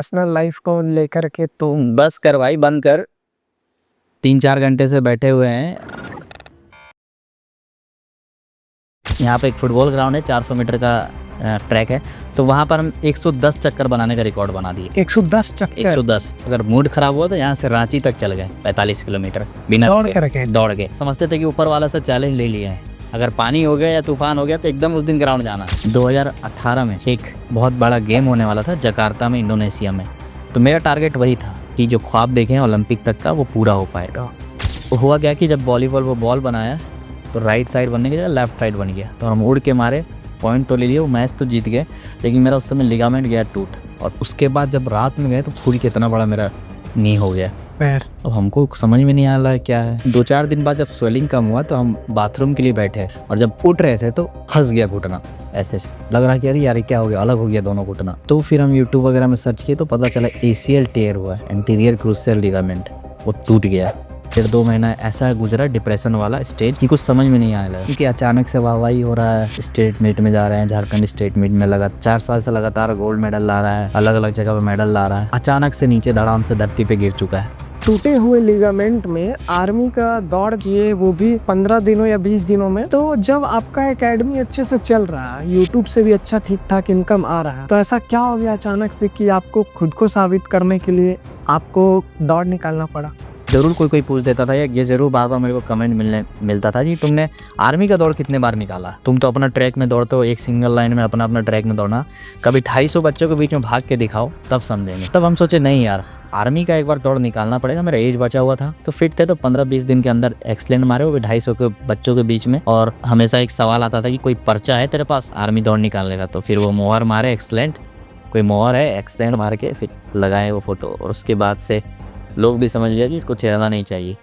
Personal life को लेकर के तो बस कर भाई, बंद कर। 3-4 घंटे से बैठे हुए हैं। यहाँ पे एक फुटबॉल ग्राउंड है, 400 मीटर का ट्रैक है, तो वहाँ पर हम 110 चक्कर बनाने का रिकॉर्ड बना दिए। 110 चक्कर? 110। अगर मूड खराब हुआ तो यहाँ से रांची तक चल गए 45 किलोमीटर बिना दौड़ के। समझते थे कि ऊपर वाला से चैलेंज ले लिया है, अगर पानी हो गया या तूफान हो गया तो एकदम उस दिन ग्राउंड जाना। 2018 में एक बहुत बड़ा गेम होने वाला था जकार्ता में, इंडोनेशिया में। तो मेरा टारगेट वही था कि जो ख्वाब देखे हैं ओलंपिक तक का वो पूरा हो पाएगा। तो हुआ क्या कि जब वॉलीबॉल वो बॉल बनाया तो राइट साइड बनने की जगह लेफ्ट साइड बन गया, तो हम उड़ के मारे, पॉइंट तो ले लिए, वो मैच तो जीत गए, लेकिन मेरा उस समय लिगामेंट गया टूट। और उसके बाद जब रात में गए तो फूल कितना बड़ा मेरा नी हो गया पैर। अब हमको समझ में नहीं आ रहा है क्या है। 2-4 दिन बाद जब स्वेलिंग कम हुआ तो हम बाथरूम के लिए बैठे और जब उठ रहे थे तो फंस गया घुटना, ऐसे लग रहा कि अरे यार क्या हो गया, अलग हो गया दोनों घुटना। तो फिर हम यूट्यूब वगैरह में सर्च किए तो पता चला ACL टेयर हुआ है, एंटीरियर क्रूशियल लिगामेंट, वो टूट गया। फिर 2 महीना ऐसा गुजरा डिप्रेशन वाला स्टेज कि कुछ समझ में नहीं आने लगा, क्योंकि अचानक से वाहवाही हो रहा है, स्टेट मीट में जा रहे हैं, झारखंड स्टेट मीट में लगा 4 साल से लगातार गोल्ड मेडल ला रहा है, अलग अलग जगह पे मेडल ला रहा है, अचानक से नीचे धड़ाम से धरती पे गिर चुका है। टूटे हुए लिगामेंट में आर्मी का दौड़ किए, वो भी 15 दिनों या 20 दिनों में। तो जब आपका एकेडमी अच्छे से चल रहा है, यूट्यूब से भी अच्छा ठीक ठाक इनकम आ रहा है, तो ऐसा क्या हो गया अचानक से कि आपको खुद को साबित करने के लिए आपको दौड़ निकालना पड़ा? जरूर कोई पूछ देता था, या ये जरूर बार बार मेरे को कमेंट मिलता था कि तुमने आर्मी का दौड़ कितने बार निकाला, तुम तो अपना ट्रैक में दौड़ते हो, एक सिंगल लाइन में अपना ट्रैक में दौड़ना, कभी 250 बच्चों के बीच में भाग के दिखाओ तब समझेंगे। तब हम सोचे नहीं यार, आर्मी का एक बार दौड़ निकालना पड़ेगा। मेरा एज बचा हुआ था तो फिट थे, तो 15-20 दिन के अंदर एक्सलेंट मारे, वो भी 250 के बच्चों के बीच में। और हमेशा एक सवाल आता था कि कोई पर्चा है तेरे पास आर्मी दौड़ निकालने का, तो फिर वो मोहर मारे एक्सलेंट, कोई मोहर है एक्सलेंट मार के फिर लगाए वो फोटो, और उसके बाद से लोग भी समझ गया कि इसको छेड़ना नहीं चाहिए।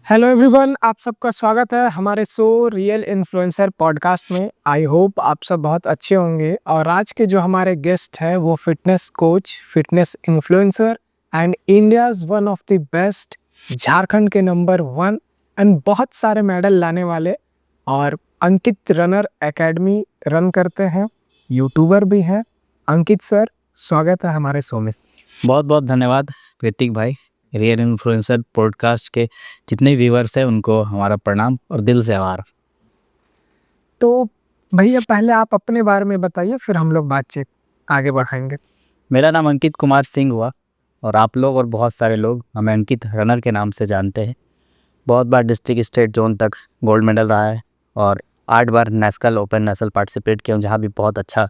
हेलो एवरीवन, आप सबका स्वागत है हमारे शो रियल इन्फ्लुएंसर पॉडकास्ट में। आई होप आप सब बहुत अच्छे होंगे। और आज के जो हमारे गेस्ट है वो fitness coach, fitness influencer and India's one of the best, Jharkhand के नंबर 1 एंड बहुत सारे मेडल लाने वाले, और अंकित रनर एकेडमी रन करते हैं, यूट्यूबर भी हैं। अंकित सर, स्वागत है हमारे शो में। बहुत बहुत धन्यवाद कृतिक भाई। रियल इन्फ्लुएंसर पॉडकास्ट के जितने व्यूअर्स हैं उनको हमारा प्रणाम और दिल से आभार। तो भैया पहले आप अपने बारे में बताइए, फिर हम लोग बातचीत आगे बढ़ाएंगे। मेरा नाम अंकित कुमार सिंह हुआ, और आप लोग और बहुत सारे लोग हमें अंकित रनर के नाम से जानते हैं। बहुत बार डिस्ट्रिक्ट स्टेट जोन तक गोल्ड मेडल रहा है, और 8 बार नेशनल ओपन नेशनल पार्टिसिपेट किया हूँ, जहाँ भी बहुत अच्छा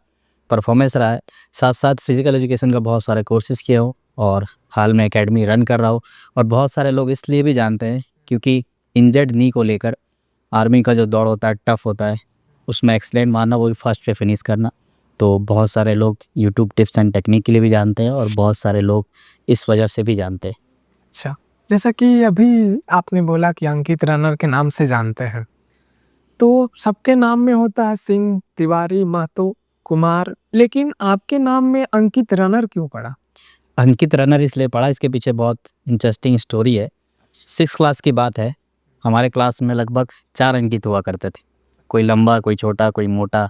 परफॉर्मेंस रहा है। साथ साथ फिजिकल एजुकेशन का बहुत सारे कोर्सेज़ किए हूँ, और हाल में एकेडमी रन कर रहा हूँ। और बहुत सारे लोग इसलिए भी जानते हैं क्योंकि इंजर्ड नी को लेकर आर्मी का जो दौड़ होता है टफ होता है, उसमें एक्सीलेंट मारना, वो भी फर्स्ट पे फिनिश करना। तो बहुत सारे लोग यूट्यूब टिप्स एंड टेक्निक के लिए भी जानते हैं, और बहुत सारे लोग इस वजह से भी जानते हैं। अच्छा, जैसा कि अभी आपने बोला कि अंकित रनर के नाम से जानते हैं, तो सबके नाम में होता है सिंह, तिवारी, महतो, कुमार, लेकिन आपके नाम में अंकित रनर क्यों पड़ा? अंकित रनर इसलिए पढ़ा, इसके पीछे बहुत इंटरेस्टिंग स्टोरी है। 6th क्लास की बात है, हमारे क्लास में लगभग 4 अंकित हुआ करते थे, कोई लंबा, कोई छोटा, कोई मोटा।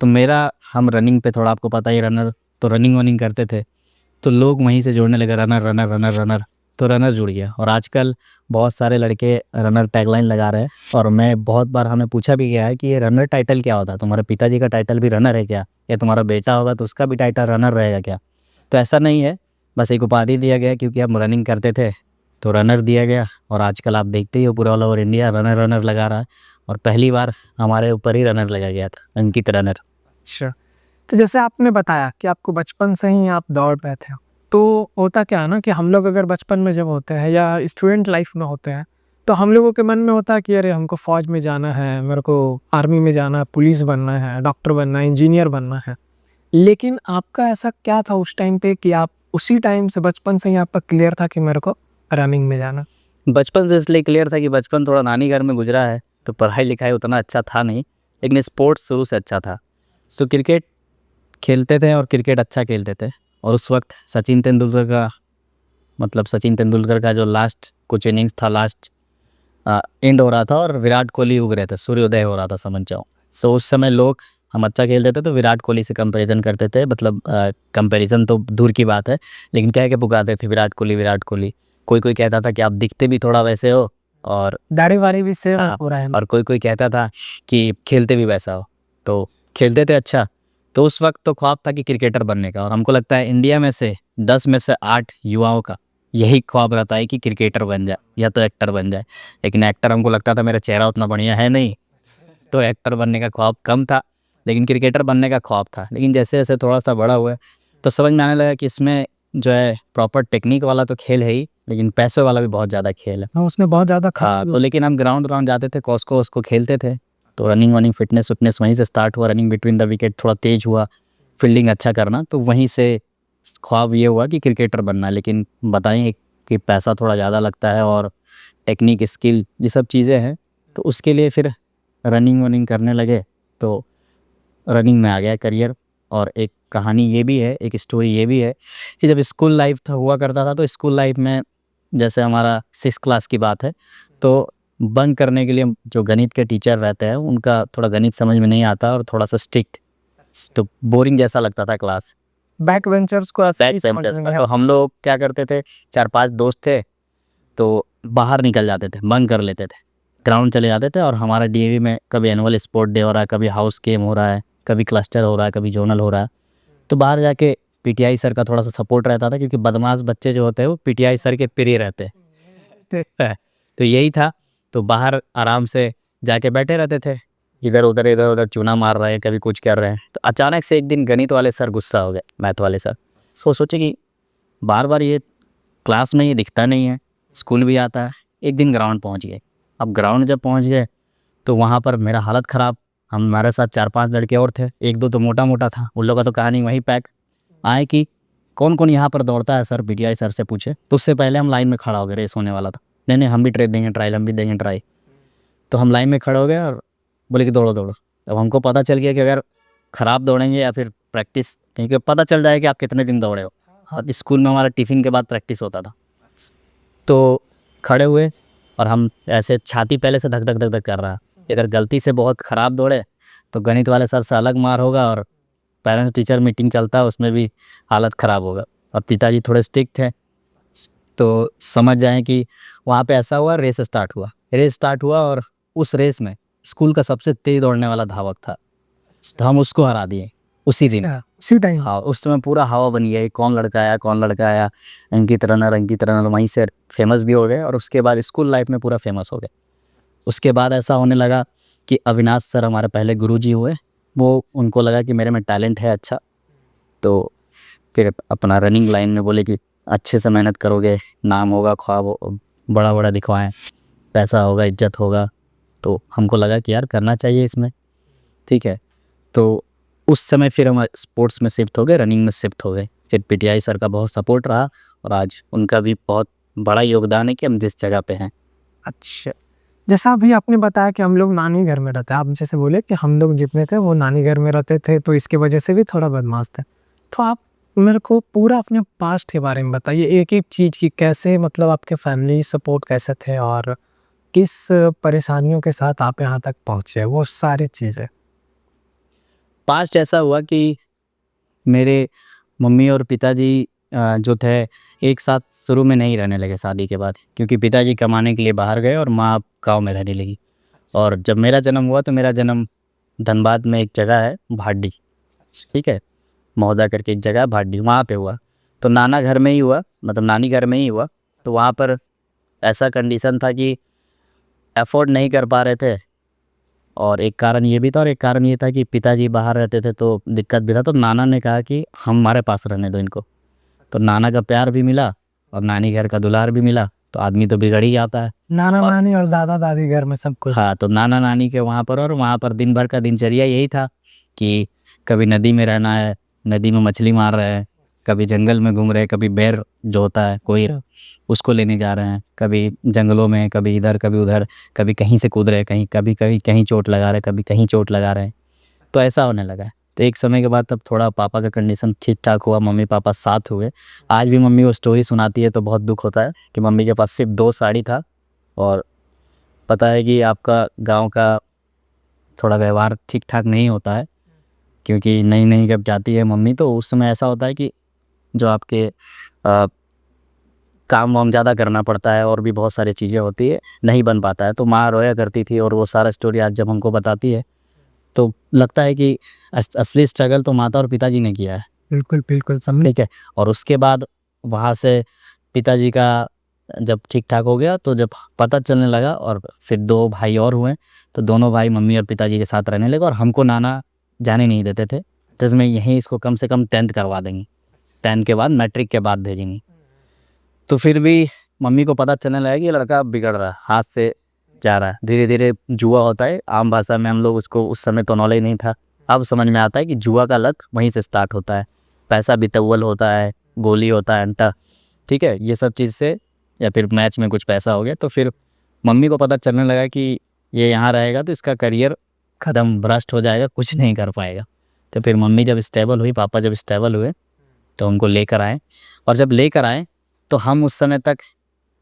तो मेरा, हम रनिंग पे थोड़ा, आपको पता ही, रनर तो रनिंग वनिंग करते थे, तो लोग वहीं से जोड़ने लगे रनर रनर रनर रनर, तो रनर जुड़ गया। और आजकल बहुत सारे लड़के रनर टैगलाइन लगा रहे हैं, और मैं बहुत बार, हमें पूछा भी गया है कि ये रनर टाइटल क्या होता है, तुम्हारे पिताजी का टाइटल भी रनर है क्या, या तुम्हारा बेटा होगा तो उसका भी टाइटल रनर रहेगा क्या? तो ऐसा नहीं है, बस एक उपाधि दिया गया क्योंकि हम रनिंग करते थे तो रनर दिया गया। और आजकल आप देखते ही हो पूरा all over India runner runner लगा रहा है, और पहली बार हमारे ऊपर ही रनर लगा गया था, अंकित रनर। अच्छा, तो जैसे आपने बताया कि आपको बचपन से ही आप दौड़ रहे थे, तो होता क्या है ना कि हम लोग अगर बचपन में जब होते हैं या स्टूडेंट लाइफ में होते हैं, तो हम लोगों के मन में होता है कि अरे हमको फौज में जाना है, मेरे को आर्मी में जाना है, पुलिस बनना है, डॉक्टर बनना है, इंजीनियर बनना है। लेकिन आपका ऐसा क्या था उस टाइम पे कि आप उसी टाइम से, बचपन से ही आपका क्लियर था कि मेरे को रनिंग में जाना? बचपन से इसलिए क्लियर था कि बचपन थोड़ा नानी घर में गुजरा है, तो पढ़ाई लिखाई उतना अच्छा था नहीं, लेकिन स्पोर्ट्स शुरू से अच्छा था। तो क्रिकेट खेलते थे, और क्रिकेट अच्छा खेलते थे। और उस वक्त सचिन तेंदुलकर का जो लास्ट कुछ इनिंग्स था, लास्ट एंड हो रहा था और विराट कोहली उग रहे थे, सूर्योदय हो रहा था समझ जाओ। सो उस समय लोग, हम अच्छा खेलते थे तो विराट कोहली से कंपैरिजन करते थे, मतलब कंपैरिजन तो दूर की बात है, लेकिन कह के पुकारते थे विराट कोहली विराट कोहली। कोई कोई कहता था कि आप दिखते भी थोड़ा वैसे हो, और दाढ़ी वाड़ी भी से हाँ, हो रहा है। और कोई कोई कहता था कि खेलते भी वैसा हो। तो खेलते थे अच्छा। तो उस वक्त तो ख्वाब था कि क्रिकेटर बनने का, और हमको लगता है इंडिया में से 10 में से 8 युवाओं का यही ख्वाब रहता है कि क्रिकेटर बन जाए या तो एक्टर बन जाए। लेकिन एक्टर हमको लगता था मेरा चेहरा उतना बढ़िया है नहीं, तो एक्टर बनने का ख्वाब कम था, लेकिन क्रिकेटर बनने का ख्वाब था। लेकिन जैसे जैसे थोड़ा सा बड़ा हुआ तो समझ में आने लगा कि इसमें जो है प्रॉपर टेक्निक वाला तो खेल है ही, लेकिन पैसों वाला भी बहुत ज़्यादा खेल है। हाँ, उसमें बहुत ज़्यादा हाँ, तो लेकिन हम ग्राउंड ग्राउंड जाते थे, कॉस्को उसको खेलते थे, तो रनिंग वनिंग फिटनेस विटनेस वहीं से स्टार्ट हुआ। रनिंग बिटवीन द विकेट थोड़ा तेज हुआ, फील्डिंग अच्छा करना, तो वहीं से ख्वाब ये हुआ कि क्रिकेटर बनना है। लेकिन बताएं कि पैसा थोड़ा ज़्यादा लगता है और टेक्निक स्किल ये सब चीज़ें हैं, तो उसके लिए फिर रनिंग वनिंग करने लगे, तो रनिंग में आ गया करियर। और एक कहानी ये भी है, एक स्टोरी ये भी है कि जब स्कूल लाइफ था हुआ करता था, तो स्कूल लाइफ में जैसे हमारा 6 क्लास की बात है, तो बंक करने के लिए जो गणित के टीचर रहते हैं उनका थोड़ा गणित समझ में नहीं आता और थोड़ा सा स्ट्रिक्ट, तो बोरिंग जैसा लगता था क्लास। बैक वेंचर्स को बैक बेंचर्स पर तो हम लोग क्या करते थे, 4-5 दोस्त थे, तो बाहर निकल जाते थे, बंक कर लेते थे, ग्राउंड चले जाते थे। और हमारा डीएवी में कभी एनुअल स्पोर्ट डे हो रहा है, कभी हाउस गेम हो रहा है, कभी क्लस्टर हो रहा है, कभी जोनल हो रहा है, तो बाहर जाके पीटीआई सर का थोड़ा सा सपोर्ट रहता था, क्योंकि बदमाश बच्चे जो होते हैं वो पीटीआई सर के प्रिय रहते हैं। तो यही था, तो बाहर आराम से जाके बैठे रहते थे, इधर उधर चूना मार रहे हैं, कभी कुछ कर रहे हैं। तो अचानक से एक दिन गणित वाले सर गुस्सा हो गए, मैथ वाले सर। सोचे कि बार बार ये क्लास में ये दिखता नहीं है, स्कूल भी आता है। एक दिन ग्राउंड पहुंच गए। अब ग्राउंड जब पहुंच गए तो वहाँ पर मेरा हालत ख़राब, हमारे साथ 4-5 लड़के और थे, एक दो तो मोटा मोटा था, उन लोगों का तो कहानी वहीं पैक। आए कि कौन कौन यहाँ पर दौड़ता है सर, पीटीआई सर से पूछे। तो उससे पहले हम लाइन में खड़ा हो गए, रेस होने वाला था। नहीं नहीं, हम भी ट्राई देंगे, ट्रायल हम भी देंगे ट्राई। तो हम लाइन में खड़े हो गए और बोले कि दौड़ो दौड़ो। अब हमको पता चल गया कि अगर ख़राब दौड़ेंगे या फिर प्रैक्टिस, क्योंकि पता चल जाए कि आप कितने दिन दौड़े हो। और स्कूल में हमारा टिफ़िन के बाद प्रैक्टिस होता था। तो खड़े हुए और हम ऐसे, छाती पहले से धक धक धक धक कर रहा है, अगर गलती से बहुत ख़राब दौड़े तो गणित वाले सर से अलग मार होगा, और पेरेंट्स टीचर मीटिंग चलता है उसमें भी हालत ख़राब होगा। और पिताजी थोड़े स्ट्रिक्ट थे, तो समझ जाएं कि वहाँ पे ऐसा हुआ। रेस स्टार्ट हुआ और उस रेस में स्कूल का सबसे तेज़ दौड़ने वाला धावक था, तो हम उसको हरा दिए उसी दिन। उसी टाइम। हाँ, उस समय पूरा हवा बन गया, कौन लड़का आया, अंकित रनर, वहीं से फेमस भी हो गए। और उसके बाद स्कूल लाइफ में पूरा फेमस हो गए। उसके बाद ऐसा होने लगा कि अविनाश सर हमारे पहले गुरुजी हुए, वो उनको लगा कि मेरे में टैलेंट है अच्छा, तो फिर अपना रनिंग लाइन में बोले कि अच्छे से मेहनत करोगे, नाम होगा, ख्वाब बड़ा बड़ा दिखवाएं, पैसा होगा, इज्जत होगा। तो हमको लगा कि यार करना चाहिए इसमें, ठीक है। तो उस समय फिर हम स्पोर्ट्स में शिफ्ट हो गए, रनिंग में शिफ्ट हो गए। फिर पीटीआई सर का बहुत सपोर्ट रहा, और आज उनका भी बहुत बड़ा योगदान है कि हम जिस जगह पे हैं। अच्छा, जैसा अभी आपने बताया कि हम लोग नानी घर में रहते हैं, आप जैसे बोले कि हम लोग जितने थे वो नानी घर में रहते थे, तो इसकी वजह से भी थोड़ा बदमाश थे। तो आप मेरे को पूरा अपने पास्ट के बारे में बताइए, एक-एक चीज़ की कैसे, मतलब आपके फैमिली सपोर्ट कैसे थे और किस परेशानियों के साथ आप यहाँ तक पहुँचे, वो सारी चीज़ें। पास्ट ऐसा हुआ कि मेरे मम्मी और पिताजी जो थे एक साथ शुरू में नहीं रहने लगे शादी के बाद, क्योंकि पिताजी कमाने के लिए बाहर गए और माँ गाँव में रहने लगी। और जब मेरा जन्म हुआ तो मेरा जन्म धनबाद में एक जगह है भाडी, ठीक है, मौदा करके एक जगह है भाडी, वहाँ पे हुआ। तो नाना घर में ही हुआ, मतलब नानी घर में ही हुआ। तो वहाँ पर ऐसा कंडीशन था कि अफोर्ड नहीं कर पा रहे थे, और एक कारण ये भी था, और एक कारण ये था कि पिताजी बाहर रहते थे तो दिक्कत भी था। तो नाना ने कहा कि हमारे पास रहने दो इनको। तो नाना का प्यार भी मिला और नानी घर का दुलार भी मिला, तो आदमी तो बिगड़ ही जाता है। नाना नानी और दादा दादी घर में सब कुछ। हाँ, तो नाना नानी के वहाँ पर, और वहाँ पर दिन भर का दिनचर्या यही था कि कभी नदी में रहना है, नदी में मछली मार रहे हैं, कभी जंगल में घूम रहे हैं, कभी बेर जो होता है कोई, उसको लेने जा रहे हैं, कभी जंगलों में, कभी इधर कभी उधर, कभी कहीं से कूद रहे हैं, कहीं कभी कभी कहीं चोट लगा रहे हैं, कभी कहीं चोट लगा रहे हैं। तो ऐसा होने लगा है। तो एक समय के बाद तब थोड़ा पापा का कंडीशन ठीक ठाक हुआ, मम्मी पापा साथ हुए। आज भी मम्मी वो स्टोरी सुनाती है तो बहुत दुख होता है कि मम्मी के पास सिर्फ 2 साड़ी था और पता है कि आपका गांव का थोड़ा व्यवहार ठीक ठाक नहीं होता है, क्योंकि नई नई जब जाती है मम्मी तो उस समय ऐसा होता है कि जो आपके काम वाम ज़्यादा करना पड़ता है और भी बहुत सारी चीज़ें होती है, नहीं बन पाता है। तो माँ रोया करती थी और वो सारा स्टोरी आज जब हमको बताती है तो लगता है कि असली स्ट्रगल तो माता और पिताजी ने किया है। बिल्कुल बिल्कुल समझ। ठीक है। और उसके बाद वहाँ से पिताजी का जब ठीक ठाक हो गया तो जब पता चलने लगा और फिर 2 भाई और हुए, तो दोनों भाई मम्मी और पिताजी के साथ रहने लगे और हमको नाना जाने नहीं देते थे। तो इसमें यहीं इसको कम से कम 10th करवा देंगी, 10th के बाद मैट्रिक के बाद भेजेंगी। तो फिर भी मम्मी को पता चलने लगा कि ये लड़का बिगड़ रहा है, हाथ से जा रहा है। धीरे धीरे जुआ होता है, आम भाषा में हम लोग उसको, उस समय तो नॉलेज नहीं था, अब समझ में आता है कि जुआ का लत वहीं से स्टार्ट होता है। पैसा बितौल होता है, गोली होता है, अंटा, ठीक है, ये सब चीज़ से, या फिर मैच में कुछ पैसा हो गया तो फिर मम्मी को पता चलने लगा कि ये यहाँ रहेगा तो इसका करियर ख़त्म, भ्रष्ट हो जाएगा, कुछ नहीं कर पाएगा। तो फिर मम्मी जब स्टेबल हुई, पापा जब स्टेबल हुए तो उनको लेकर आए। और जब लेकर आए तो हम उस समय तक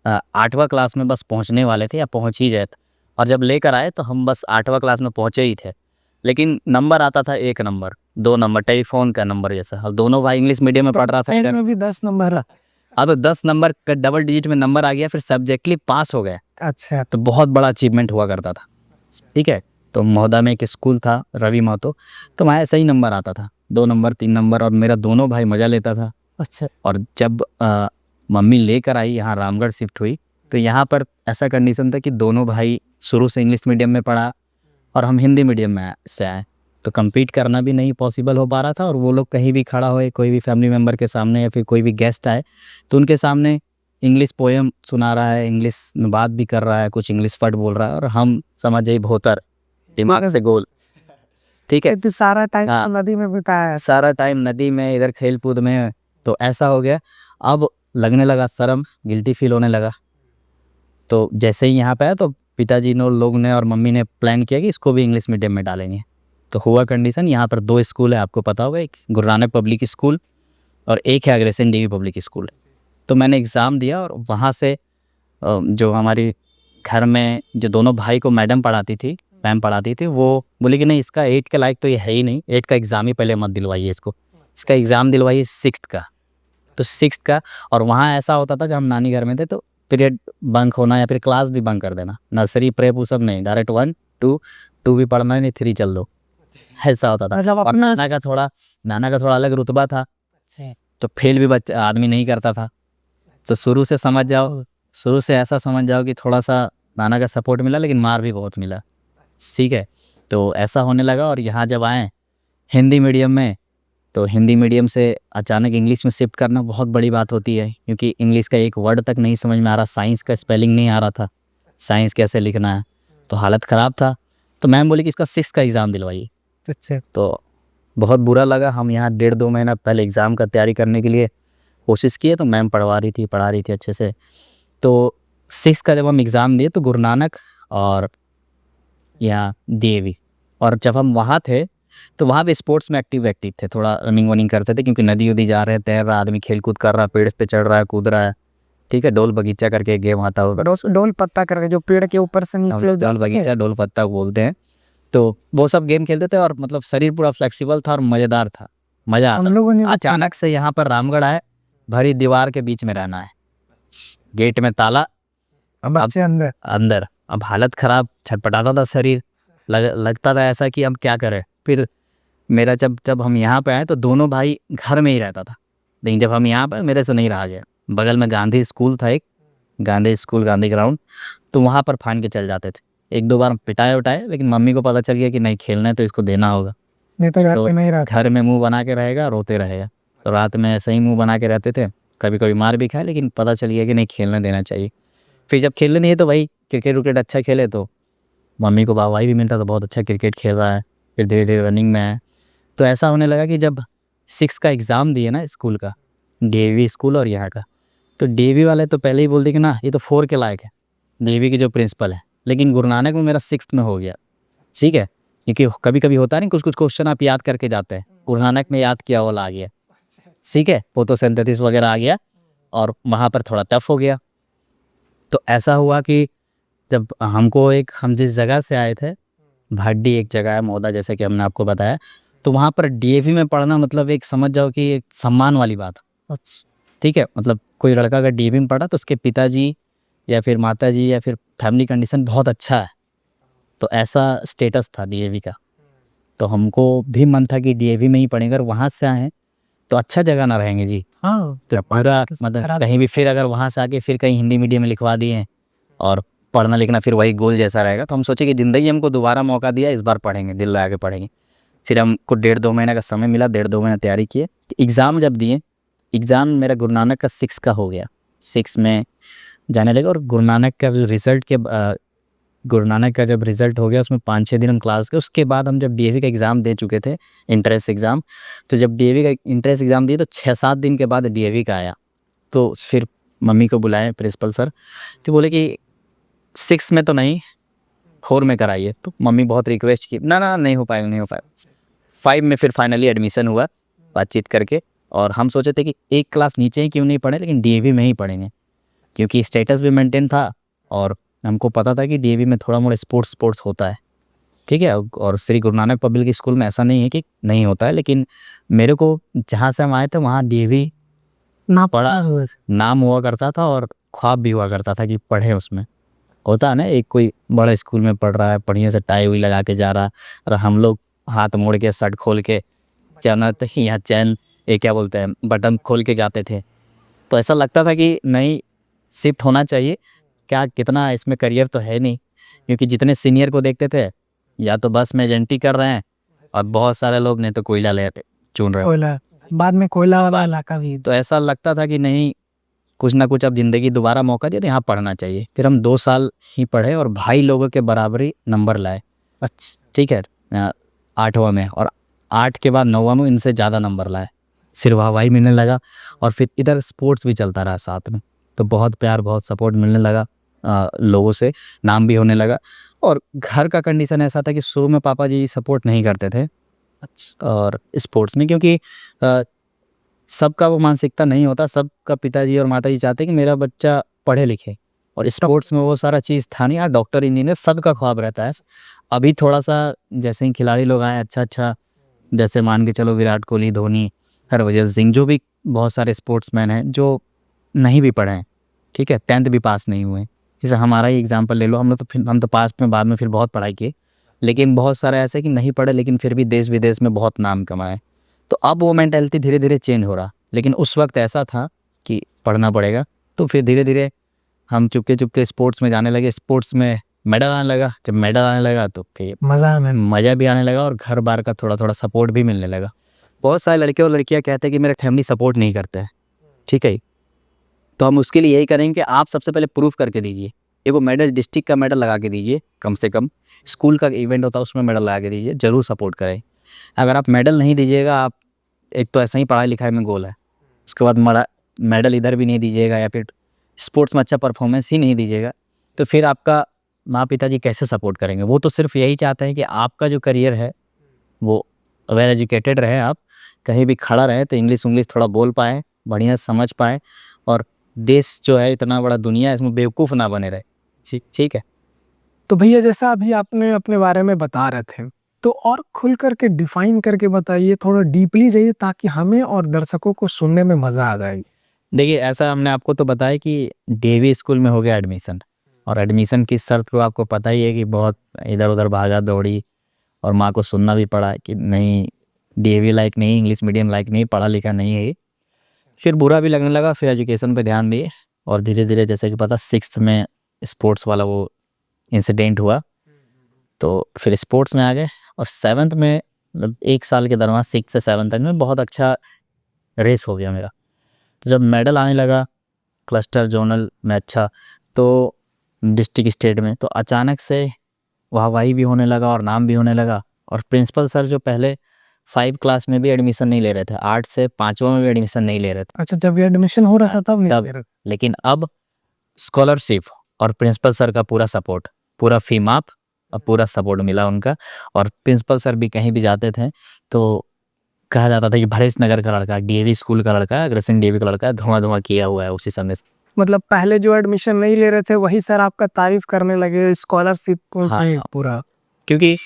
8वां क्लास में बस पहुंचने वाले थे या पहुंच ही गए थे। और जब लेकर आए तो हम बस 8वां क्लास में पहुंचे ही थे, लेकिन नंबर आता था 1 नंबर 2 नंबर, टेलीफोन का नंबर जैसा। अब दोनों भाई इंग्लिश मीडियम में पढ़ रहा था, में भी 10 नंबर। अब 10 नंबर का डबल डिजिट में नंबर आ गया, फिर सब्जेक्टली पास हो गए। अच्छा। तो बहुत बड़ा अचीवमेंट हुआ करता था। ठीक है। तो महोदा में एक स्कूल था, रवि महतो, तो वहाँ ऐसा ही नंबर आता था, 2 नंबर 3 नंबर, और मेरा दोनों भाई मज़ा लेता था। अच्छा। और जब मम्मी लेकर आई, यहाँ रामगढ़ शिफ्ट हुई, तो यहाँ पर ऐसा कंडीशन था कि दोनों भाई शुरू से इंग्लिश मीडियम में पढ़ा और हम हिंदी मीडियम में से आए, तो compete करना भी नहीं पॉसिबल हो पा रहा था। और वो लोग कहीं भी खड़ा होए, कोई भी फैमिली मेम्बर के सामने या फिर कोई भी गेस्ट आए तो उनके सामने इंग्लिश पोएम सुना रहा है, इंग्लिश में बात भी कर रहा है, कुछ इंग्लिश वर्ड बोल रहा है, और हम समझ जाइए भोतर, दिमाग से गोल। ठीक है। तो सारा टाइम हाँ, नदी में बिताया है। सारा टाइम नदी में, इधर खेल कूद में, तो ऐसा हो गया। अब लगने लगा शर्म, गिल्टी फील होने लगा। तो जैसे ही यहाँ पे आया तो पिताजी ने, लोग ने और मम्मी ने प्लान किया कि इसको भी इंग्लिश मीडियम में डालेंगे। तो हुआ कंडीशन, यहाँ पर 2 स्कूल है, आपको पता होगा, एक गुरु नानक पब्लिक स्कूल और एक है अग्रसेन देवी पब्लिक स्कूल। तो मैंने एग्ज़ाम दिया और वहाँ से जो हमारी घर में जो दोनों भाई को मैडम पढ़ाती थी, मैम पढ़ाती थी, वो बोली कि नहीं, इसका 8 के लायक तो ये है ही नहीं, 8 का एग्ज़ाम ही पहले मत दिलवाइए इसको, इसका एग्ज़ाम दिलवाइए 6th का। तो 6th का, और वहाँ ऐसा होता था जब हम नानी घर में थे तो पीरियड बंक होना या फिर क्लास भी बंक कर देना, नर्सरी प्रेप वो सब नहीं, डायरेक्ट 1 2 भी पढ़ना नहीं, 3 चल दो, ऐसा होता था। मतलब और अपना नाना का थोड़ा अलग रुतबा था, तो फेल भी बच्चा आदमी नहीं करता था। तो शुरू से समझ जाओ, शुरू से ऐसा समझ जाओ कि थोड़ा सा नाना का सपोर्ट मिला, लेकिन मार भी बहुत मिला। ठीक है। तो ऐसा होने लगा। और यहाँ जब आए हिंदी मीडियम में, तो हिंदी मीडियम से अचानक इंग्लिश में शिफ्ट करना बहुत बड़ी बात होती है, क्योंकि इंग्लिश का एक वर्ड तक नहीं समझ में आ रहा, साइंस का स्पेलिंग नहीं आ रहा था, साइंस कैसे लिखना है, तो हालत ख़राब था। तो मैम बोली कि इसका 6th का एग्ज़ाम दिलवाइए। अच्छा। तो बहुत बुरा लगा। हम यहाँ 1.5-2 महीना पहले एग्ज़ाम का तैयारी करने के लिए कोशिश किए, तो मैम पढ़ा रही थी अच्छे से। तो 6th का जब हम एग्ज़ाम दिए तो गुरु नानक और यहाँ DAV, और जब हम वहाँ थे तो वहाँ पे स्पोर्ट्स में एक्टिव थे, थोड़ा रनिंग वनिंग करते थे, क्योंकि नदी उदी जा रहे, तैर रहा आदमी, खेल कूद कर रहा, पेड़ पे चढ़ रहा है, कूद रहा है। ठीक है। डोल बगीचा करके गेम आता हो, डोल पत्ता करके, जो पेड़ के ऊपर से नीचे डोल बगीचा, डोल पत्ता बोलते हैं। तो वो सब गेम खेलते थे और मतलब शरीर पूरा फ्लेक्सिबल था और मज़ेदार था, मज़ा हम लोगों ने। अचानक से यहाँ पर रामगढ़ आए, भरी दीवार के बीच में रहना है, गेट में ताला, अब अंदर अंदर। अब हालत ख़राब, छटपटाता था शरीर, लगता था ऐसा कि अब क्या करें। फिर मेरा जब हम यहाँ पे आए तो दोनों भाई घर में ही रहता था, लेकिन जब हम यहाँ पे मेरे से नहीं रहा गया। बगल में गांधी स्कूल था, एक गांधी स्कूल, गांधी ग्राउंड, तो वहाँ पर फान के चल जाते थे। 1-2 बार पिटाए, लेकिन मम्मी को पता चल गया कि नहीं, खेलना है तो इसको देना होगा, नहीं तो घर तो पे नहीं रहा। घर में मुंह बना के रहेगा, रोते रहेगा। तो रात में ऐसे ही मुंह बना के रहते थे, कभी कभी मार भी खाए, लेकिन पता चल गया कि नहीं, खेलने देना चाहिए। फिर जब खेलने नहीं है तो भाई क्रिकेट विकेट अच्छा खेले तो मम्मी को वाहवाही भी मिलता, तो बहुत अच्छा क्रिकेट खेल रहा है। फिर धीरे धीरे रनिंग में है। तो ऐसा होने लगा कि जब 6 का एग्ज़ाम दिए ना स्कूल का, DAV स्कूल और यहाँ का, तो DAV वाले तो पहले ही बोल दिए कि ना, ये तो 4 के लायक है, DAV की जो प्रिंसिपल है। लेकिन गुरु नानक में मेरा 6th में हो गया। ठीक है। क्योंकि कभी कभी होता है नहीं, कुछ कुछ क्वेश्चन आप याद करके जाते हैं, गुरु नानक में याद किया वाला आ गया। ठीक है। फोटोसिंथेसिस वगैरह आ गया और वहाँ पर थोड़ा टफ हो गया। तो ऐसा हुआ कि जब हम जिस जगह से आए थे, भाड्डी एक जगह है मौदा, जैसे कि हमने आपको बताया, तो वहाँ पर डीएवी में पढ़ना मतलब एक समझ जाओ कि एक सम्मान वाली बात। अच्छा। ठीक है, मतलब कोई लड़का अगर डीएवी में पढ़ा तो उसके पिताजी या फिर माताजी या फिर फैमिली कंडीशन बहुत अच्छा है, तो ऐसा स्टेटस था डीएवी का। तो हमको भी मन था कि डीएवी में ही पढ़ेंगे, अगर वहाँ से आए तो अच्छा जगह ना रहेंगे जी। हाँ, तो पूरा मतलब कहीं भी फिर अगर वहाँ से आके फिर कहीं हिंदी मीडियम में लिखवा दिए और पढ़ना लिखना फिर वही गोल जैसा रहेगा, तो हम सोचे कि ज़िंदगी हमको दोबारा मौका दिया, इस बार पढ़ेंगे, दिल लगा के पढ़ेंगे। फिर हमको 1.5-2 महीना का समय मिला, 1.5-2 महीना तैयारी किए। एग्ज़ाम जब दिए, एग्ज़ाम मेरा गुरु नानक का 6 का हो गया, 6 में जाने लगा। और गुरु नानक का जो गुरु नानक का जब रिज़ल्ट हो गया उसमें 5-6 दिन हम क्लास के, उसके बाद हम जब डीएवी का एग्ज़ाम दे चुके थे, इंट्रेंस एग्ज़ाम। तो जब डीएवी का इंट्रेंस एग्ज़ाम दिए तो 6-7 दिन के बाद डीएवी का आया। तो फिर मम्मी को बुलाए प्रिंसिपल सर, तो बोले कि 6 में तो नहीं, 4 में कराइए। तो मम्मी बहुत रिक्वेस्ट की, ना ना नहीं हो पाएगा, नहीं हो पाएगा। 5 में फिर फाइनली एडमिशन हुआ बातचीत करके। और हम सोचे थे कि एक क्लास नीचे ही क्यों नहीं पढ़े, लेकिन डीएवी में ही पढ़ेंगे, क्योंकि स्टेटस भी मेंटेन था और हमको पता था कि डीएवी में थोड़ा मोड़ा स्पोर्ट्स होता है। ठीक है, और श्री गुरु नानक पब्लिक स्कूल में ऐसा नहीं है कि नहीं होता है, लेकिन मेरे को जहाँ से हम आए थे वहाँ डीएवी ना पढ़ा नाम हुआ करता था और ख्वाब भी हुआ करता था कि पढ़े उसमें। होता है ना, एक कोई बड़ा स्कूल में पढ़ रहा है, बढ़िया से टाई हुई लगा के जा रहा है, और हम लोग हाथ मोड़ के शर्ट खोल के चैनत या चैन ये क्या बोलते हैं बटन खोल के जाते थे। तो ऐसा लगता था कि नहीं, शिफ्ट होना चाहिए, क्या कितना इसमें करियर तो है नहीं, क्योंकि जितने सीनियर को देखते थे या तो बस में एजेंटी कर रहे हैं और बहुत सारे लोग ने तो कोयला ले चुन रहे कोयला, बाद में कोयला वाला इलाका भी। तो ऐसा लगता था कि नहीं, कुछ ना कुछ अब ज़िंदगी दोबारा मौका दिया तो यहाँ पढ़ना चाहिए। फिर हम 2 साल ही पढ़े और भाई लोगों के बराबरी नंबर लाए। अच्छा, ठीक है, 8वां में, और 8 के बाद 9वां में इनसे ज़्यादा नंबर लाए, सिर्फ वाहवाही मिलने लगा। और फिर इधर स्पोर्ट्स भी चलता रहा साथ में, तो बहुत प्यार बहुत सपोर्ट मिलने लगा लोगों से, नाम भी होने लगा। और घर का कंडीशन ऐसा था कि शुरू में पापा जी सपोर्ट नहीं करते थे अच्छा। और स्पोर्ट्स में, क्योंकि सबका वो मानसिकता नहीं होता। सबका पिताजी और माताजी चाहते हैं कि मेरा बच्चा पढ़े लिखे, और स्पोर्ट्स में वो सारा चीज़ था नहीं। यार डॉक्टर इंजीनियर सबका ख्वाब रहता है। अभी थोड़ा सा जैसे ही खिलाड़ी लोग आए अच्छा, जैसे मान के चलो विराट कोहली, धोनी, हरभजन सिंह, जो भी बहुत सारे स्पोर्ट्समैन हैं जो नहीं भी पढ़े हैं, ठीक है, 10th भी पास नहीं हुए। जैसे हमारा ही एग्जांपल ले लो, हम तो पास में बाद में फिर बहुत पढ़ाई किए, लेकिन बहुत सारे ऐसे कि नहीं पढ़े लेकिन फिर भी देश विदेश में बहुत नाम कमाए। तो अब वो मेंटालिटी धीरे धीरे चेंज हो रहा, लेकिन उस वक्त ऐसा था कि पढ़ना पड़ेगा। तो फिर धीरे धीरे हम चुपके चुपके स्पोर्ट्स में जाने लगे, स्पोर्ट्स में मेडल आने लगा। जब मेडल आने लगा तो फिर मज़ा भी आने लगा और घर बार का थोड़ा थोड़ा सपोर्ट भी मिलने लगा। बहुत सारे लड़के और लड़कियां कहते हैं कि मेरे फैमिली सपोर्ट नहीं करते हैं, ठीक है, तो हम उसके लिए यही करेंगे कि आप सबसे पहले प्रूफ करके दीजिए। एक वो मेडल, डिस्ट्रिक्ट का मेडल लगा के दीजिए, कम से कम स्कूल का इवेंट होता है उसमें मेडल लगा के दीजिए, ज़रूर सपोर्ट करें। अगर आप मेडल नहीं दीजिएगा, आप एक तो ऐसा ही पढ़ाई लिखाई में गोल है, उसके बाद मेडल इधर भी नहीं दीजिएगा या फिर स्पोर्ट्स में अच्छा परफॉर्मेंस ही नहीं दीजिएगा, तो फिर आपका माँ पिताजी कैसे सपोर्ट करेंगे। वो तो सिर्फ यही चाहते हैं कि आपका जो करियर है वो वेल एजुकेटेड रहे, आप कहीं भी खड़ा रहे तो इंग्लिश थोड़ा बोल पाए, बढ़िया समझ पाए, और देश जो है इतना बड़ा दुनिया है, इसमें बेवकूफ़ ना बने रहे। ठीक है। तो भैया जैसा अभी आपने अपने बारे में बता रहे थे, तो और खुल करके डिफाइन करके बताइए, थोड़ा डीपली जाइए, ताकि हमें और दर्शकों को सुनने में मज़ा आ जाए। देखिए, ऐसा हमने आपको तो बताया कि डीएवी स्कूल में हो गया एडमिशन, और एडमिशन की शर्त तो आपको पता ही है कि बहुत इधर उधर भागा दौड़ी, और माँ को सुनना भी पड़ा कि नहीं, डीएवी लाइक नहीं, इंग्लिश मीडियम लाइक नहीं, पढ़ा लिखा नहीं है ये। फिर बुरा भी लगने लगा, फिर एजुकेशन पे ध्यान दिए, और धीरे धीरे जैसे कि पता 6th में स्पोर्ट्स वाला वो इंसिडेंट हुआ, तो फिर स्पोर्ट्स में आ गए। और 7th में मतलब 1 साल के दरमियान 6 से 7 तक में बहुत अच्छा रेस हो गया मेरा। तो जब मेडल आने लगा क्लस्टर जोनल में अच्छा, तो डिस्ट्रिक्ट स्टेट में, तो अचानक से वाहवाही भी होने लगा और नाम भी होने लगा। और प्रिंसिपल सर जो पहले 5 क्लास में भी एडमिशन नहीं ले रहे थे, 8 से 5वां में भी एडमिशन नहीं ले रहे थे। अच्छा, जब ये एडमिशन हो रहा था तब लेकिन अब स्कॉलरशिप और प्रिंसिपल सर का पूरा सपोर्ट, पूरा फी माफ और पूरा सपोर्ट मिला उनका। और प्रिंसिपल सर भी कहीं भी जाते थे तो कहा जाता था कि भरेश नगर का लड़का, डीएवी स्कूल का लड़का, अग्रसेन डीएवी का लड़का, धुआं धुआं किया हुआ है उसी समय से। मतलब पहले जो एडमिशन नहीं ले रहे थे वही सर आपका तारीफ करने लगे, स्कॉलरशिप को हाँ। पूरा। क्योंकि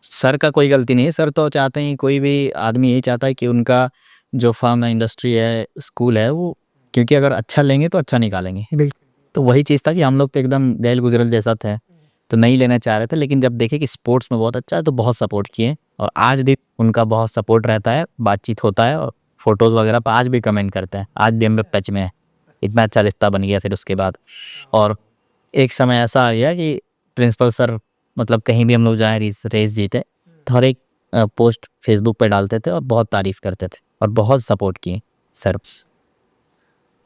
सर का कोई गलती नहीं है, सर तो चाहते हैं, कोई भी आदमी यही चाहता है कि उनका जो फार्म इंडस्ट्री है, स्कूल है, वो क्योंकि अगर अच्छा लेंगे तो अच्छा निकालेंगे। बिल्कुल। तो वही चीज़ था कि हम लोग तो एकदम गैल गुजरल जैसा थे, तो नहीं लेना चाह रहे थे, लेकिन जब देखे कि स्पोर्ट्स में बहुत अच्छा है तो बहुत सपोर्ट किए, और आज भी उनका बहुत सपोर्ट रहता है, बातचीत होता है, और फोटोज़ वगैरह पर आज भी कमेंट करते हैं, आज भी हम टच में है। इतना अच्छा रिश्ता बन गया फिर उसके बाद। और एक समय ऐसा आ गया कि प्रिंसिपल सर मतलब कहीं भी हम लोग जाएँ रेस जीते तो हर एक पोस्ट फेसबुक पे डालते थे और बहुत तारीफ़ करते थे और बहुत सपोर्ट किए सर।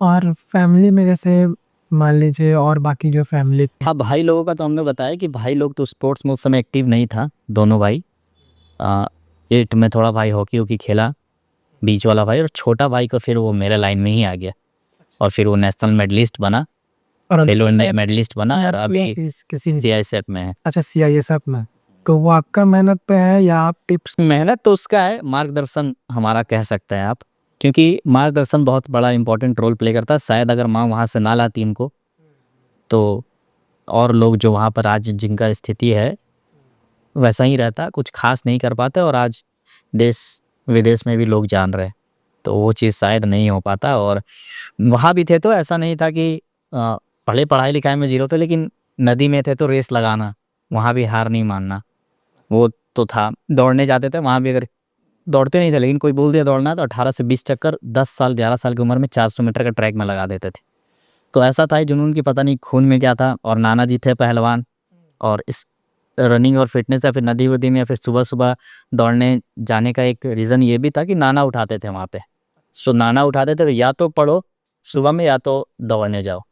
और फैमिली में जैसे मान लीजिए और बाकी जो फैमिली थी। हाँ, भाई लोगों का तो हमने बताया कि भाई लोग तो स्पोर्ट्स में उस समय एक्टिव नहीं था, दोनों भाई। 8 में थोड़ा भाई हॉकी खेला, बीच वाला भाई, और छोटा भाई को फिर वो मेरे लाइन में ही आ गया, और फिर वो नेशनल मेडलिस्ट बना, और खेलो इंडिया मेडलिस्ट बना, और अभी किसी सीआईएसएफ में है। अच्छा सीआईएसएफ में, तो वो आपका मेहनत पे है या आप टिप्स? मेहनत तो उसका है, मार्गदर्शन हमारा कह सकते हैं आप, क्योंकि मार्गदर्शन बहुत बड़ा इंपॉर्टेंट रोल प्ले करता है। शायद अगर माँ वहाँ से ना लाती इनको, तो और लोग जो वहाँ पर आज जिनका स्थिति है वैसा ही रहता, कुछ खास नहीं कर पाते, और आज देश विदेश में भी लोग जान रहे हैं, तो वो चीज़ शायद नहीं हो पाता। और वहाँ भी थे तो ऐसा नहीं था कि पढ़ाई लिखाई में जीरो थे, लेकिन नदी में थे तो रेस लगाना, वहाँ भी हार नहीं मानना, वो तो था। दौड़ने जाते थे, वहाँ भी अगर दौड़ते नहीं थे, लेकिन कोई बोल दिया दौड़ना तो 18 से 20 चक्कर 10 साल 11 साल की उम्र में 400 मीटर का ट्रैक में लगा देते थे। तो ऐसा था जुनून की पता नहीं खून में क्या था। और नाना जी थे पहलवान, और इस रनिंग और फिटनेस या फिर नदी वदी में या फिर सुबह-सुबह दौड़ने जाने का एक रीज़न ये भी था कि नाना उठाते थे वहाँ पे। सो नाना उठाते थे तो या तो पढ़ो सुबह में या तो दौड़ने जाओ।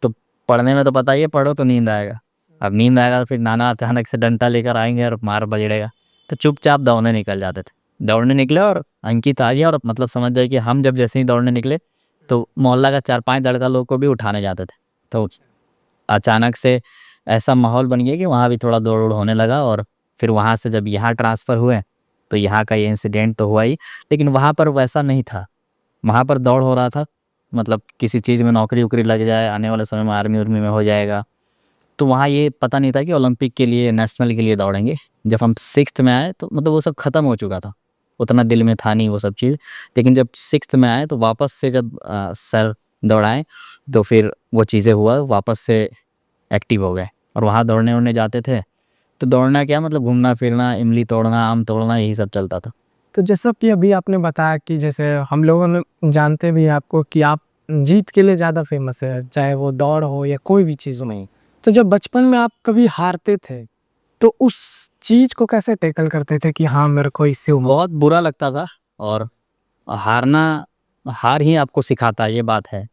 तो पढ़ने में तो पता ही है, पढ़ो तो नींद आएगा। अब नींद आएगा तो फिर नाना अचानक से डंडा लेकर आएँगे और मार बजड़ेगा। तो चुपचाप दौड़ने निकल जाते थे। दौड़ने निकले और अंकित आ गया, और मतलब समझ जाइए कि हम जब जैसे ही दौड़ने निकले तो मोहल्ला का 4-5 लड़का लोग को भी उठाने जाते थे। तो अचानक से ऐसा माहौल बन गया कि वहाँ भी थोड़ा दौड़-वोड़ होने लगा, और फिर वहाँ से जब यहाँ ट्रांसफ़र हुए तो यहाँ का ये इंसिडेंट तो हुआ ही, लेकिन वहाँ पर वैसा नहीं था। वहाँ पर दौड़ हो रहा था, मतलब किसी चीज़ में नौकरी-वोकरी लग जाए, आने वाले समय में आर्मी-वार्मी में हो जाएगा। तो वहाँ ये पता नहीं था कि ओलंपिक के लिए, नेशनल के लिए दौड़ेंगे। जब हम 6th में आए तो मतलब वो सब ख़त्म हो चुका था। उतना दिल में था नहीं वो सब चीज़। लेकिन जब 6th में आए तो वापस से जब सर दौड़ाए तो फिर वो चीज़ें हुआ, वापस से एक्टिव हो गए, और वहाँ दौड़ने-वोड़ने जाते थे। तो दौड़ना क्या मतलब घूमना-फिरना, इमली तोड़ना, आम तोड़ना, यही सब चलता था। तो जैसा कि अभी आपने बताया कि जैसे हम लोगों ने जानते भी हैं आपको कि आप जीत के लिए ज़्यादा फेमस है, चाहे वो दौड़ हो या कोई भी चीज़ हो। तो जब बचपन में आप कभी हारते थे, तो उस चीज़ को कैसे टैकल करते थे कि हाँ, मेरे को इससे बहुत बुरा लगता था, और हार ही आपको सिखाता है, ये बात है।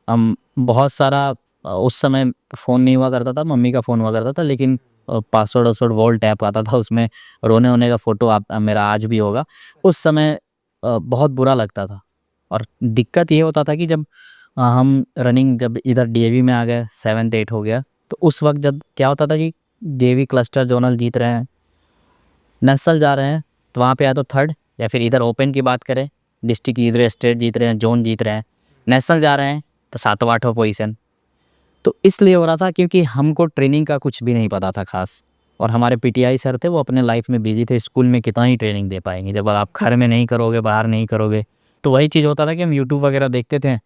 हम बहुत सारा उस समय फ़ोन नहीं हुआ करता था, मम्मी का फ़ोन हुआ करता था, लेकिन पासवर्ड-वासवर्ड वॉल्ट ऐप आता था, उसमें रोने-वोने का फ़ोटो आप मेरा आज भी होगा। उस समय बहुत बुरा लगता था, और दिक्कत ये होता था कि जब हम रनिंग जब इधर डीएवी में आ गए, 7th-8 हो गया, तो उस वक़्त जब क्या होता था कि डीएवी क्लस्टर ज़ोनल जीत रहे हैं, नेशनल जा रहे हैं, तो वहाँ पे या तो 3rd, या फिर इधर ओपन की बात करें, डिस्ट्रिक्ट इधर स्टेट जीत रहे हैं, ज़ोन जीत रहे हैं, नेशनल जा रहे हैं, तो 7वां-8वां पोज़ीशन। तो इसलिए हो रहा था क्योंकि हमको ट्रेनिंग का कुछ भी नहीं पता था ख़ास, और हमारे पीटीआई सर थे वो अपने लाइफ में बिज़ी थे, स्कूल में कितना ही ट्रेनिंग दे पाएँगे जब आप घर में नहीं करोगे, बाहर नहीं करोगे। तो वही चीज़ होता था कि हम यूट्यूब वगैरह देखते थे,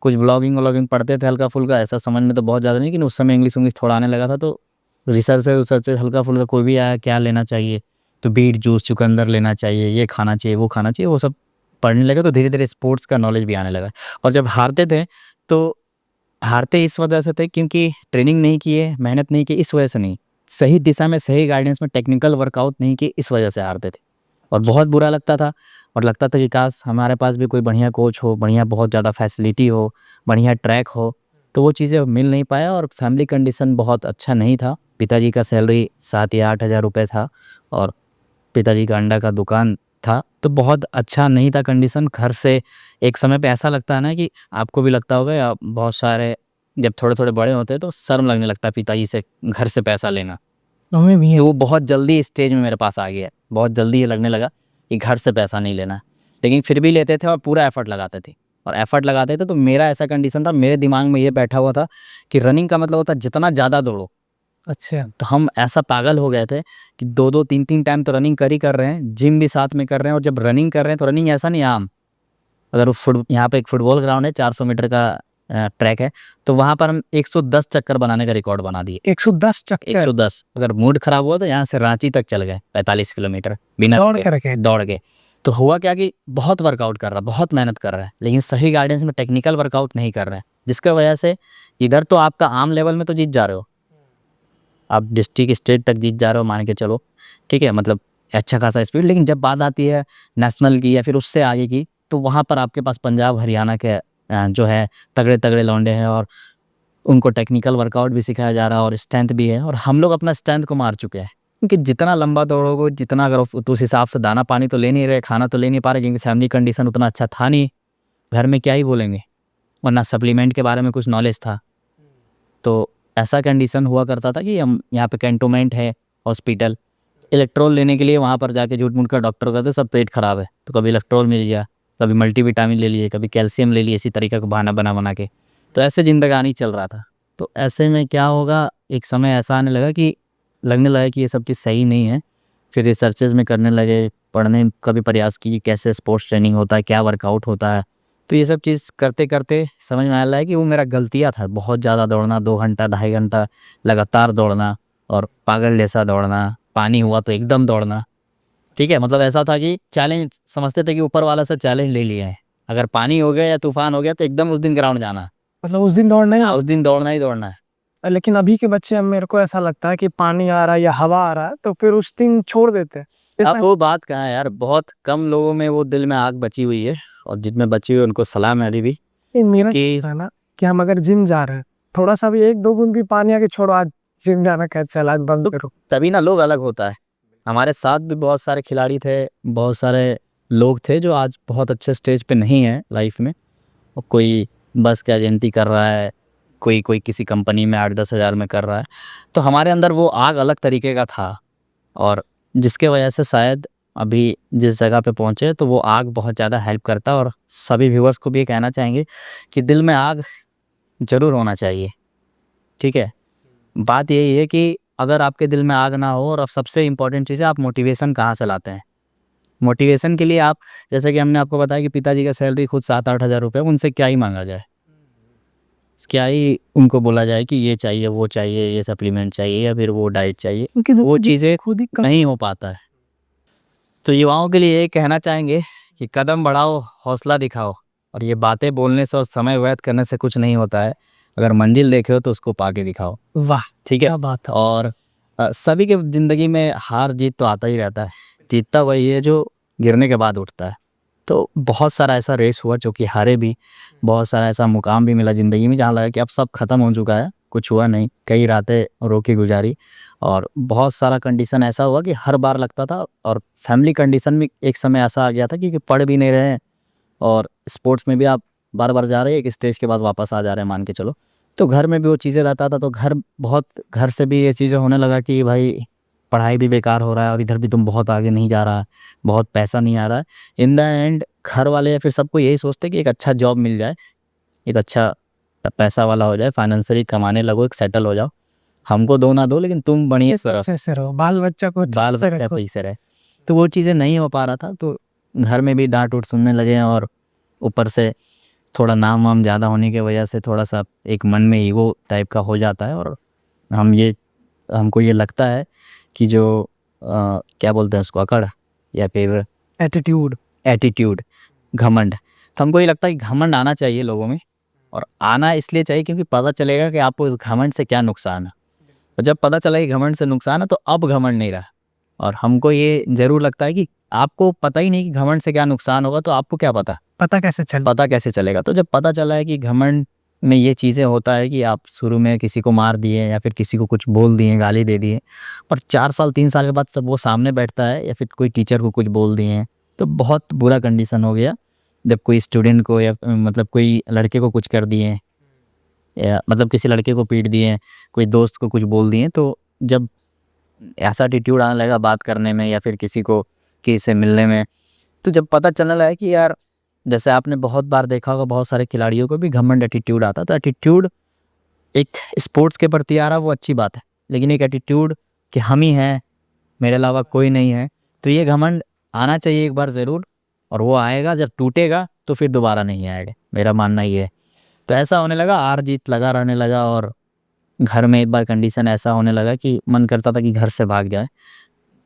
कुछ ब्लॉगिंग-व्लॉगिंग पढ़ते थे हल्का-फुल्का, ऐसा समझ में तो बहुत ज़्यादा नहीं, लेकिन उस समय इंग्लिश-विंग्लिश थोड़ा आने लगा था, तो रिसर्च हल्का-फुल्का कोई भी आया क्या लेना चाहिए, तो बीट जूस, चुकंदर लेना चाहिए, ये खाना चाहिए, वो खाना चाहिए, वो सब पढ़ने लगे, तो धीरे-धीरे स्पोर्ट्स का नॉलेज भी आने लगा। और जब हारते थे तो हारते इस वजह से थे क्योंकि ट्रेनिंग नहीं किए, मेहनत नहीं की, इस वजह से नहीं। सही दिशा में, सही गाइडेंस में टेक्निकल वर्कआउट नहीं किए, इस वजह से हारते थे। और बहुत बुरा लगता था, और लगता था कि काश हमारे पास भी कोई बढ़िया कोच हो, बढ़िया बहुत ज़्यादा फैसिलिटी हो, बढ़िया ट्रैक हो, तो वो चीज़ें मिल नहीं पाया। और फैमिली कंडीशन बहुत अच्छा नहीं था। पिताजी का सैलरी 7 या 8 हज़ार रुपये था, और पिताजी का अंडा का दुकान था, तो बहुत अच्छा नहीं था कंडीशन। घर से एक समय पे ऐसा लगता है ना कि आपको भी लगता होगा, या बहुत सारे जब थोड़े-थोड़े बड़े होते हैं तो शर्म लगने लगता है पिताजी से घर से पैसा लेना। हमें भी है। वो बहुत जल्दी स्टेज में मेरे पास आ गया है। बहुत जल्दी ये लगने लगा कि घर से पैसा नहीं लेना है। लेकिन फिर भी लेते थे और पूरा एफर्ट लगाते थे। और एफर्ट लगाते थे। तो मेरा ऐसा कंडीशन था, मेरे दिमाग में ये बैठा हुआ था कि रनिंग का मतलब होता है जितना ज़्यादा दौड़ो। अच्छा। तो हम ऐसा पागल हो गए थे कि 2-2 3-3 टाइम तो रनिंग कर रहे हैं, जिम भी साथ में कर रहे हैं। और जब रनिंग कर रहे हैं तो रनिंग ऐसा नहीं आम, अगर यहाँ पे एक फुटबॉल ग्राउंड है, 400 मीटर का ट्रैक है, तो वहाँ पर हम 110 चक्कर बनाने का रिकॉर्ड बना दिए। 110 चक्कर 110। अगर मूड खराब हुआ तो यहाँ से रांची तक चल गए 45 किलोमीटर बिना दौड़ के। तो हुआ क्या कि बहुत वर्कआउट कर रहा है, बहुत मेहनत कर रहा है, लेकिन सही गाइडेंस में टेक्निकल वर्कआउट नहीं कर रहा है, जिसकी वजह से इधर तो आपका आम लेवल में तो जीत जा रहे हो, आप डिस्ट्रिक्ट स्टेट तक जीत जा रहे हो मान के चलो, ठीक है, मतलब अच्छा खासा स्पीड। लेकिन जब बात आती है नेशनल की या फिर उससे आगे की, तो वहाँ पर आपके पास पंजाब हरियाणा के जो है तगड़े तगड़े लौंडे हैं, और उनको टेक्निकल वर्कआउट भी सिखाया जा रहा है और स्ट्रेंथ भी है। और हम लोग अपना स्ट्रेंथ को मार चुके हैं, क्योंकि जितना लंबा दौड़ोगे, जितना अगर तो उस हिसाब से दाना पानी तो ले नहीं रहे, खाना तो ले नहीं पा रहे, जिनकी फैमिली कंडीशन उतना अच्छा था नहीं, घर में क्या ही बोलेंगे, वरना सप्लीमेंट के बारे में कुछ नॉलेज था। तो ऐसा कंडीशन हुआ करता था कि हम यहाँ पे कैंटोनमेंट है हॉस्पिटल, इलेक्ट्रोल लेने के लिए वहाँ पर जाके झूठ मूठ का डॉक्टर कहते सब पेट खराब है, तो कभी इलेक्ट्रोल मिल गया, कभी मल्टीविटामिन ले लिए, कभी कैल्शियम ले लिए, इसी तरीके का बहाना बना के। तो ऐसे ज़िंदगानी चल रहा था। तो ऐसे में क्या होगा, एक समय ऐसा आने लगा कि लगने लगा कि ये सब चीज़ सही नहीं है। फिर रिसर्चेज़ में करने लगे, पढ़ने का भी प्रयास किए कैसे स्पोर्ट्स ट्रेनिंग होता है, क्या वर्कआउट होता है। तो ये सब चीज़ करते करते समझ में आया लगा कि वो मेरा गलतियाँ था, बहुत ज़्यादा दौड़ना, 2 घंटा 2.5 घंटा लगातार दौड़ना, और पागल जैसा दौड़ना, पानी हुआ तो एकदम दौड़ना, ठीक है। मतलब ऐसा था कि चैलेंज समझते थे कि ऊपर वाला से चैलेंज ले लिया है, अगर पानी हो गया या तूफान हो गया तो एकदम उस दिन ग्राउंड जाना, मतलब उस दिन दौड़ना है। उस दिन दौड़ना ही दौड़ना है। लेकिन अभी के बच्चे, अब मेरे को ऐसा लगता है कि पानी आ रहा है या हवा आ रहा है तो फिर उस दिन छोड़ देते हैं। अब वो बात कहाँ है यार, बहुत कम लोगों में वो दिल में आग बची हुई है, और जिनमें बची हुई है उनको सलाम है अभी भी। मेरा कि है ना कि हम अगर जिम जा रहे हैं, थोड़ा सा भी 1-2 बूंद भी पानी आके छोड़ो, आज जिम जाना कैसे, चल आज बंद करो। तभी ना लोग अलग होता है। हमारे साथ भी बहुत सारे खिलाड़ी थे, बहुत सारे लोग थे जो आज बहुत अच्छे स्टेज पे नहीं है लाइफ में, और कोई बस के एजेंटी कर रहा है, कोई कोई किसी कंपनी में 8-10 हज़ार में कर रहा है। तो हमारे अंदर वो आग अलग तरीके का था, और जिसके वजह से शायद अभी जिस जगह पे पहुँचे तो वो आग बहुत ज़्यादा हेल्प करता है। और सभी व्यूअर्स को भी ये कहना चाहेंगे कि दिल में आग ज़रूर होना चाहिए, ठीक है। बात यही है कि अगर आपके दिल में आग ना हो, और अब सबसे इम्पोर्टेंट चीज़ है आप मोटिवेशन कहाँ से लाते हैं। मोटिवेशन के लिए आप, जैसे कि हमने आपको बताया कि पिताजी का सैलरी खुद 7-8 हज़ार रुपये, उनसे क्या ही मांगा जाए, क्या ही उनको बोला जाए कि ये चाहिए वो चाहिए, ये सप्लीमेंट चाहिए या फिर वो डाइट चाहिए, क्योंकि वो चीज़ें खुद ही नहीं हो पाता है। तो युवाओं के लिए ये कहना चाहेंगे कि कदम बढ़ाओ, हौसला दिखाओ, और ये बातें बोलने से और समय व्यर्थ करने से कुछ नहीं होता है। अगर मंजिल देखे हो तो उसको पाके दिखाओ। वाह, ठीक है, क्या बात है। और सभी के ज़िंदगी में हार जीत तो आता ही रहता है, जीतता वही है जो गिरने के बाद उठता है। तो बहुत सारा ऐसा रेस हुआ जो कि हारे भी, बहुत सारा ऐसा मुकाम भी मिला ज़िंदगी में जहाँ लगा कि अब सब ख़त्म हो चुका है, कुछ हुआ नहीं, कई रातें रो के गुजारी। और बहुत सारा कंडीशन ऐसा हुआ कि हर बार लगता था, और फैमिली कंडीशन भी एक समय ऐसा आ गया था कि पढ़ भी नहीं रहे हैं, और स्पोर्ट्स में भी आप बार बार जा रहे हैं, एक स्टेज के बाद वापस आ जा रहे हैं मान के चलो। तो घर में भी वो चीज़ें रहता था, तो घर से भी ये चीज़ें होने लगा कि भाई पढ़ाई भी बेकार हो रहा है, और इधर भी तुम बहुत आगे नहीं जा रहा है, बहुत पैसा नहीं आ रहा है। इन द एंड घर वाले या फिर सबको यही सोचते कि एक अच्छा जॉब मिल जाए, एक अच्छा पैसा वाला हो जाए, फाइनेंशियली कमाने लगो, एक सेटल हो जाओ, हमको दो ना दो लेकिन तुम बढ़िया से रहो, अच्छे से रहो, बाल बच्चा को बाल अच्छे से बच्चा रखो। पैसे रहे। तो वो चीज़ें नहीं हो पा रहा था, तो घर में भी डांट उट सुनने लगे हैं, और ऊपर से थोड़ा नाम वाम ज़्यादा होने की वजह से थोड़ा सा एक मन में ईगो टाइप का हो जाता है। और हमको ये लगता है कि जो क्या बोलते हैं उसको, अकड़ या फिर एटीट्यूड, घमंड, तो हमको ये लगता है कि घमंड आना चाहिए लोगों में, और आना इसलिए चाहिए क्योंकि पता चलेगा कि आपको इस घमंड से क्या नुकसान है। और जब पता चला कि घमंड से नुकसान है तो अब घमंड नहीं रहा। और हमको ये ज़रूर लगता है कि आपको पता ही नहीं कि घमंड से क्या नुकसान होगा, तो आपको क्या पता, पता कैसे चलेगा। तो जब पता चला है कि घमंड में ये चीज़ें होता है कि आप शुरू में किसी को मार दिए या फिर किसी को कुछ बोल दिए, गाली दे दिए, पर 4 साल 3 साल के बाद सब वो सामने बैठता है, या फिर कोई टीचर को कुछ बोल दिए हैं, तो बहुत बुरा कंडीशन हो गया। जब कोई स्टूडेंट को या मतलब कोई लड़के को कुछ कर दिए, या मतलब किसी लड़के को पीट दिए, कोई दोस्त को कुछ बोल दिए, तो जब ऐसा एटीट्यूड आने लगा बात करने में या फिर किसी से मिलने में, तो जब पता चलने लगा कि यार जैसे आपने बहुत बार देखा होगा, बहुत सारे खिलाड़ियों को भी घमंड एटीट्यूड आता, तो एटीट्यूड एक स्पोर्ट्स के प्रति आ रहा वो अच्छी बात है, लेकिन एक एटीट्यूड कि हम ही हैं, मेरे अलावा कोई नहीं है, तो ये घमंड आना चाहिए एक बार ज़रूर, और वो आएगा, जब टूटेगा तो फिर दोबारा नहीं आएगा, मेरा मानना ये है। तो ऐसा होने लगा, हार जीत लगा रहने लगा, और घर में एक बार कंडीशन ऐसा होने लगा कि मन करता था कि घर से भाग जाए,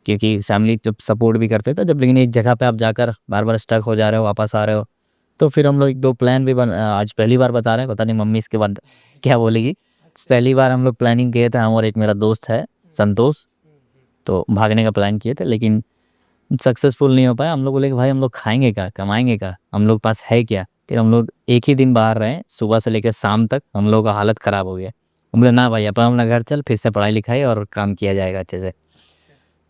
क्योंकि फैमिली जब सपोर्ट भी करते थे जब, लेकिन एक जगह पे आप जाकर बार बार स्टक हो जा रहे हो, वापस आ रहे हो, तो फिर हम लोग एक दो प्लान भी आज पहली बार बता रहे हैं, पता नहीं मम्मी इसके बाद क्या बोलेगी। पहली बार हम लोग प्लानिंग किए थे, हम और एक मेरा दोस्त है संतोष, तो भागने का प्लान किए थे, लेकिन सक्सेसफुल नहीं हो पाया। हम लोग बोले कि भाई हम लोग खाएंगे क्या, कमाएंगे क्या, हम लोग पास है क्या। फिर हम लोग एक ही दिन बाहर रहे, सुबह से लेकर शाम तक हम लोग का हालत ख़राब हो गया। हम बोले ना भाई, अपन अपना घर चल, फिर से पढ़ाई लिखाई और काम किया जाएगा अच्छे से।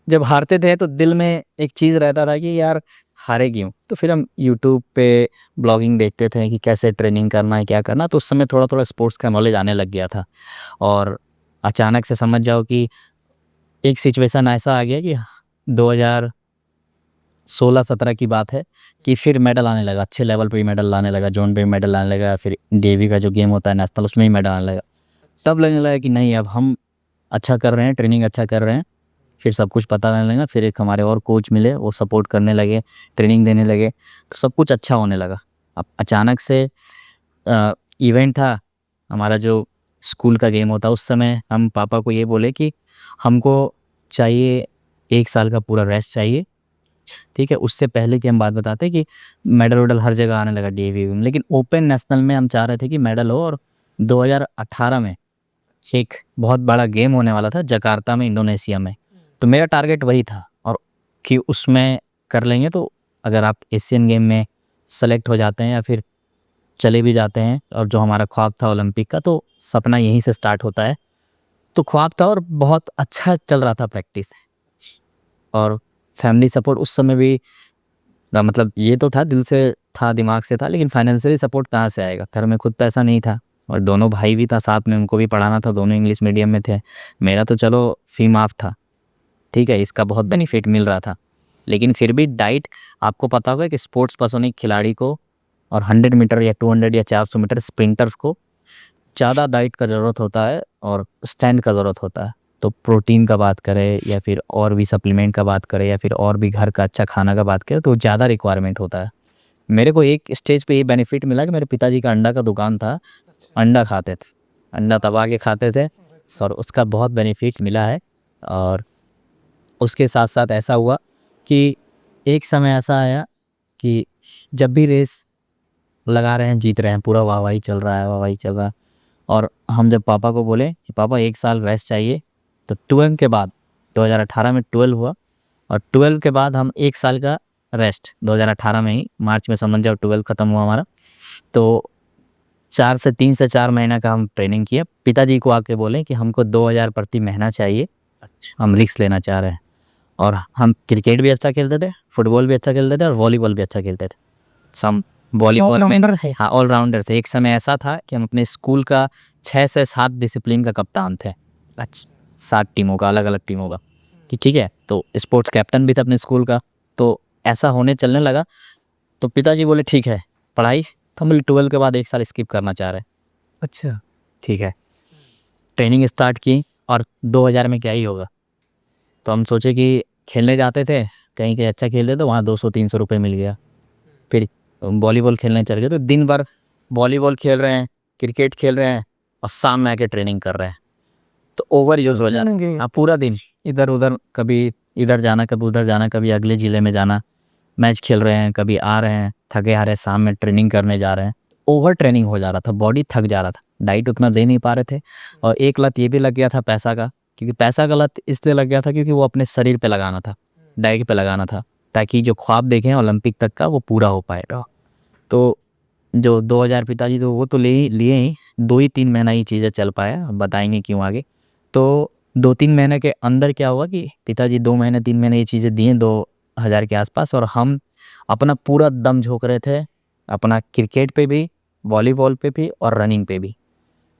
जब हारते थे तो दिल में एक चीज़ रहता था कि यार हारे क्यों, तो फिर हम यूट्यूब पे ब्लॉगिंग देखते थे कि कैसे ट्रेनिंग करना है, क्या करना, तो उस समय थोड़ा थोड़ा स्पोर्ट्स का नॉलेज आने लग गया था। और अचानक से समझ जाओ कि एक सिचुएशन ऐसा आ गया कि 2016-17 की बात है कि फिर मेडल आने लगा, अच्छे लेवल पे ही मेडल लाने लगा, जोन पे मेडल आने लगा, फिर डीएवी का जो गेम होता है नेशनल, उसमें ही मेडल आने लगा। तब लगने लगा कि नहीं, अब हम अच्छा कर रहे हैं, ट्रेनिंग अच्छा कर रहे हैं, फिर सब कुछ पता लगने लगा। फिर एक हमारे और कोच मिले, वो सपोर्ट करने लगे, ट्रेनिंग देने लगे, तो सब कुछ अच्छा होने लगा। अब अचानक से इवेंट था हमारा, जो स्कूल का गेम होता, उस समय हम पापा को ये बोले कि हमको चाहिए 1 साल का पूरा रेस्ट चाहिए, ठीक है। उससे पहले की हम बात बताते कि मेडल वेडल हर जगह आने लगा डीएवी में, लेकिन ओपन नेशनल में हम चाह रहे थे कि मेडल हो। और 2018 में एक बहुत बड़ा गेम होने वाला था जकार्ता में, इंडोनेशिया में, तो मेरा टारगेट वही था, और कि उसमें कर लेंगे तो अगर आप एशियन गेम में सेलेक्ट हो जाते हैं या फिर चले भी जाते हैं, और जो हमारा ख्वाब था ओलंपिक का, तो सपना यहीं से स्टार्ट होता है। तो ख्वाब था और बहुत अच्छा चल रहा था प्रैक्टिस, और फैमिली सपोर्ट उस समय भी मतलब ये तो था, दिल से था, दिमाग से था, लेकिन फाइनेंशियली सपोर्ट कहाँ से आएगा, घर में खुद पैसा नहीं था, और दोनों भाई भी था साथ में, उनको भी पढ़ाना था, दोनों इंग्लिश मीडियम में थे। मेरा तो चलो फी माफ था, ठीक है, इसका बहुत बेनिफिट मिल रहा था, लेकिन फिर भी डाइट, आपको पता होगा कि स्पोर्ट्स पर्सन एक खिलाड़ी को, और 100 मीटर या 200 या 400 मीटर स्प्रिंटर्स को ज़्यादा डाइट का ज़रूरत होता है और स्ट्रेंथ का ज़रूरत होता है। तो प्रोटीन का बात करें या फिर और भी सप्लीमेंट का बात करें या फिर और भी घर का अच्छा खाना का बात करें, तो ज़्यादा रिक्वायरमेंट होता है। मेरे को एक स्टेज पे ये बेनिफिट मिला कि मेरे पिताजी का अंडा का दुकान था, अंडा खाते थे, अंडा दबा के खाते थे, और उसका बहुत बेनिफिट मिला है। और उसके साथ साथ ऐसा हुआ कि एक समय ऐसा आया कि जब भी रेस लगा रहे हैं, जीत रहे हैं, पूरा वाहवाही चल रहा है, वाहवाही चल रहा है, और हम जब पापा को बोले कि पापा 1 साल रेस्ट चाहिए, तो 12 के बाद 2018 में 12 हुआ, और 12 के बाद हम 1 साल का रेस्ट 2018 में ही मार्च में, समझ जाओ 12 ख़त्म हुआ हमारा, तो 3 से 4 महीना का हम ट्रेनिंग किया। पिताजी को आके बोले कि हमको 2000 प्रति महीना चाहिए, हम रिस्क लेना चाह रहे हैं। और हम क्रिकेट भी अच्छा खेलते थे, फुटबॉल भी अच्छा खेलते थे, और वॉलीबॉल भी अच्छा खेलते थे। हम वॉलीबॉल में, हाँ, ऑलराउंडर थे। एक समय ऐसा था कि हम अपने स्कूल का 6 से 7 डिसिप्लिन का कप्तान थे। अच्छा, 7 टीमों का, अलग अलग टीमों का, कि ठीक है, तो स्पोर्ट्स कैप्टन भी था अपने स्कूल का। तो ऐसा होने चलने लगा, तो पिताजी बोले ठीक है पढ़ाई, तो हम बोले 12 के बाद 1 साल स्किप करना चाह रहे हैं। अच्छा, ठीक है, ट्रेनिंग स्टार्ट की, और 2000 में क्या ही होगा, तो हम सोचे कि खेलने जाते थे, कहीं कहीं अच्छा खेलते तो वहाँ 200-300 रुपये मिल गया। फिर वॉलीबॉल खेलने चल गए, तो दिन भर वॉलीबॉल खेल रहे हैं, क्रिकेट खेल रहे हैं, और शाम में आके ट्रेनिंग कर रहे हैं, तो ओवर यूज़ हो जाना। हाँ, पूरा दिन इधर उधर, कभी इधर जाना, कभी उधर जाना, कभी अगले ज़िले में जाना, मैच खेल रहे हैं, कभी आ रहे हैं थके आ रहे हैं, शाम में ट्रेनिंग करने जा रहे हैं, ओवर ट्रेनिंग हो जा रहा था, बॉडी थक जा रहा था, डाइट उतना दे नहीं पा रहे थे। और एक लत ये भी लग गया था पैसा का, क्योंकि पैसा का लत इसलिए लग गया था क्योंकि वो अपने शरीर पे लगाना था, डाइट पे लगाना था, ताकि जो ख्वाब देखें ओलंपिक तक का वो पूरा हो पाएगा। तो जो 2000 पिताजी तो वो तो लिए ही, 2 ही 3 महीना ही चीज़ें चल पाया, बताएंगे क्यों आगे। तो 2-3 महीने के अंदर क्या हुआ कि पिताजी 2 महीने 3 महीने ये चीज़ें दिए 2000 के आसपास, और हम अपना पूरा दम झोंक रहे थे, अपना क्रिकेट पे भी, वॉलीबॉल पे भी, और रनिंग पे भी।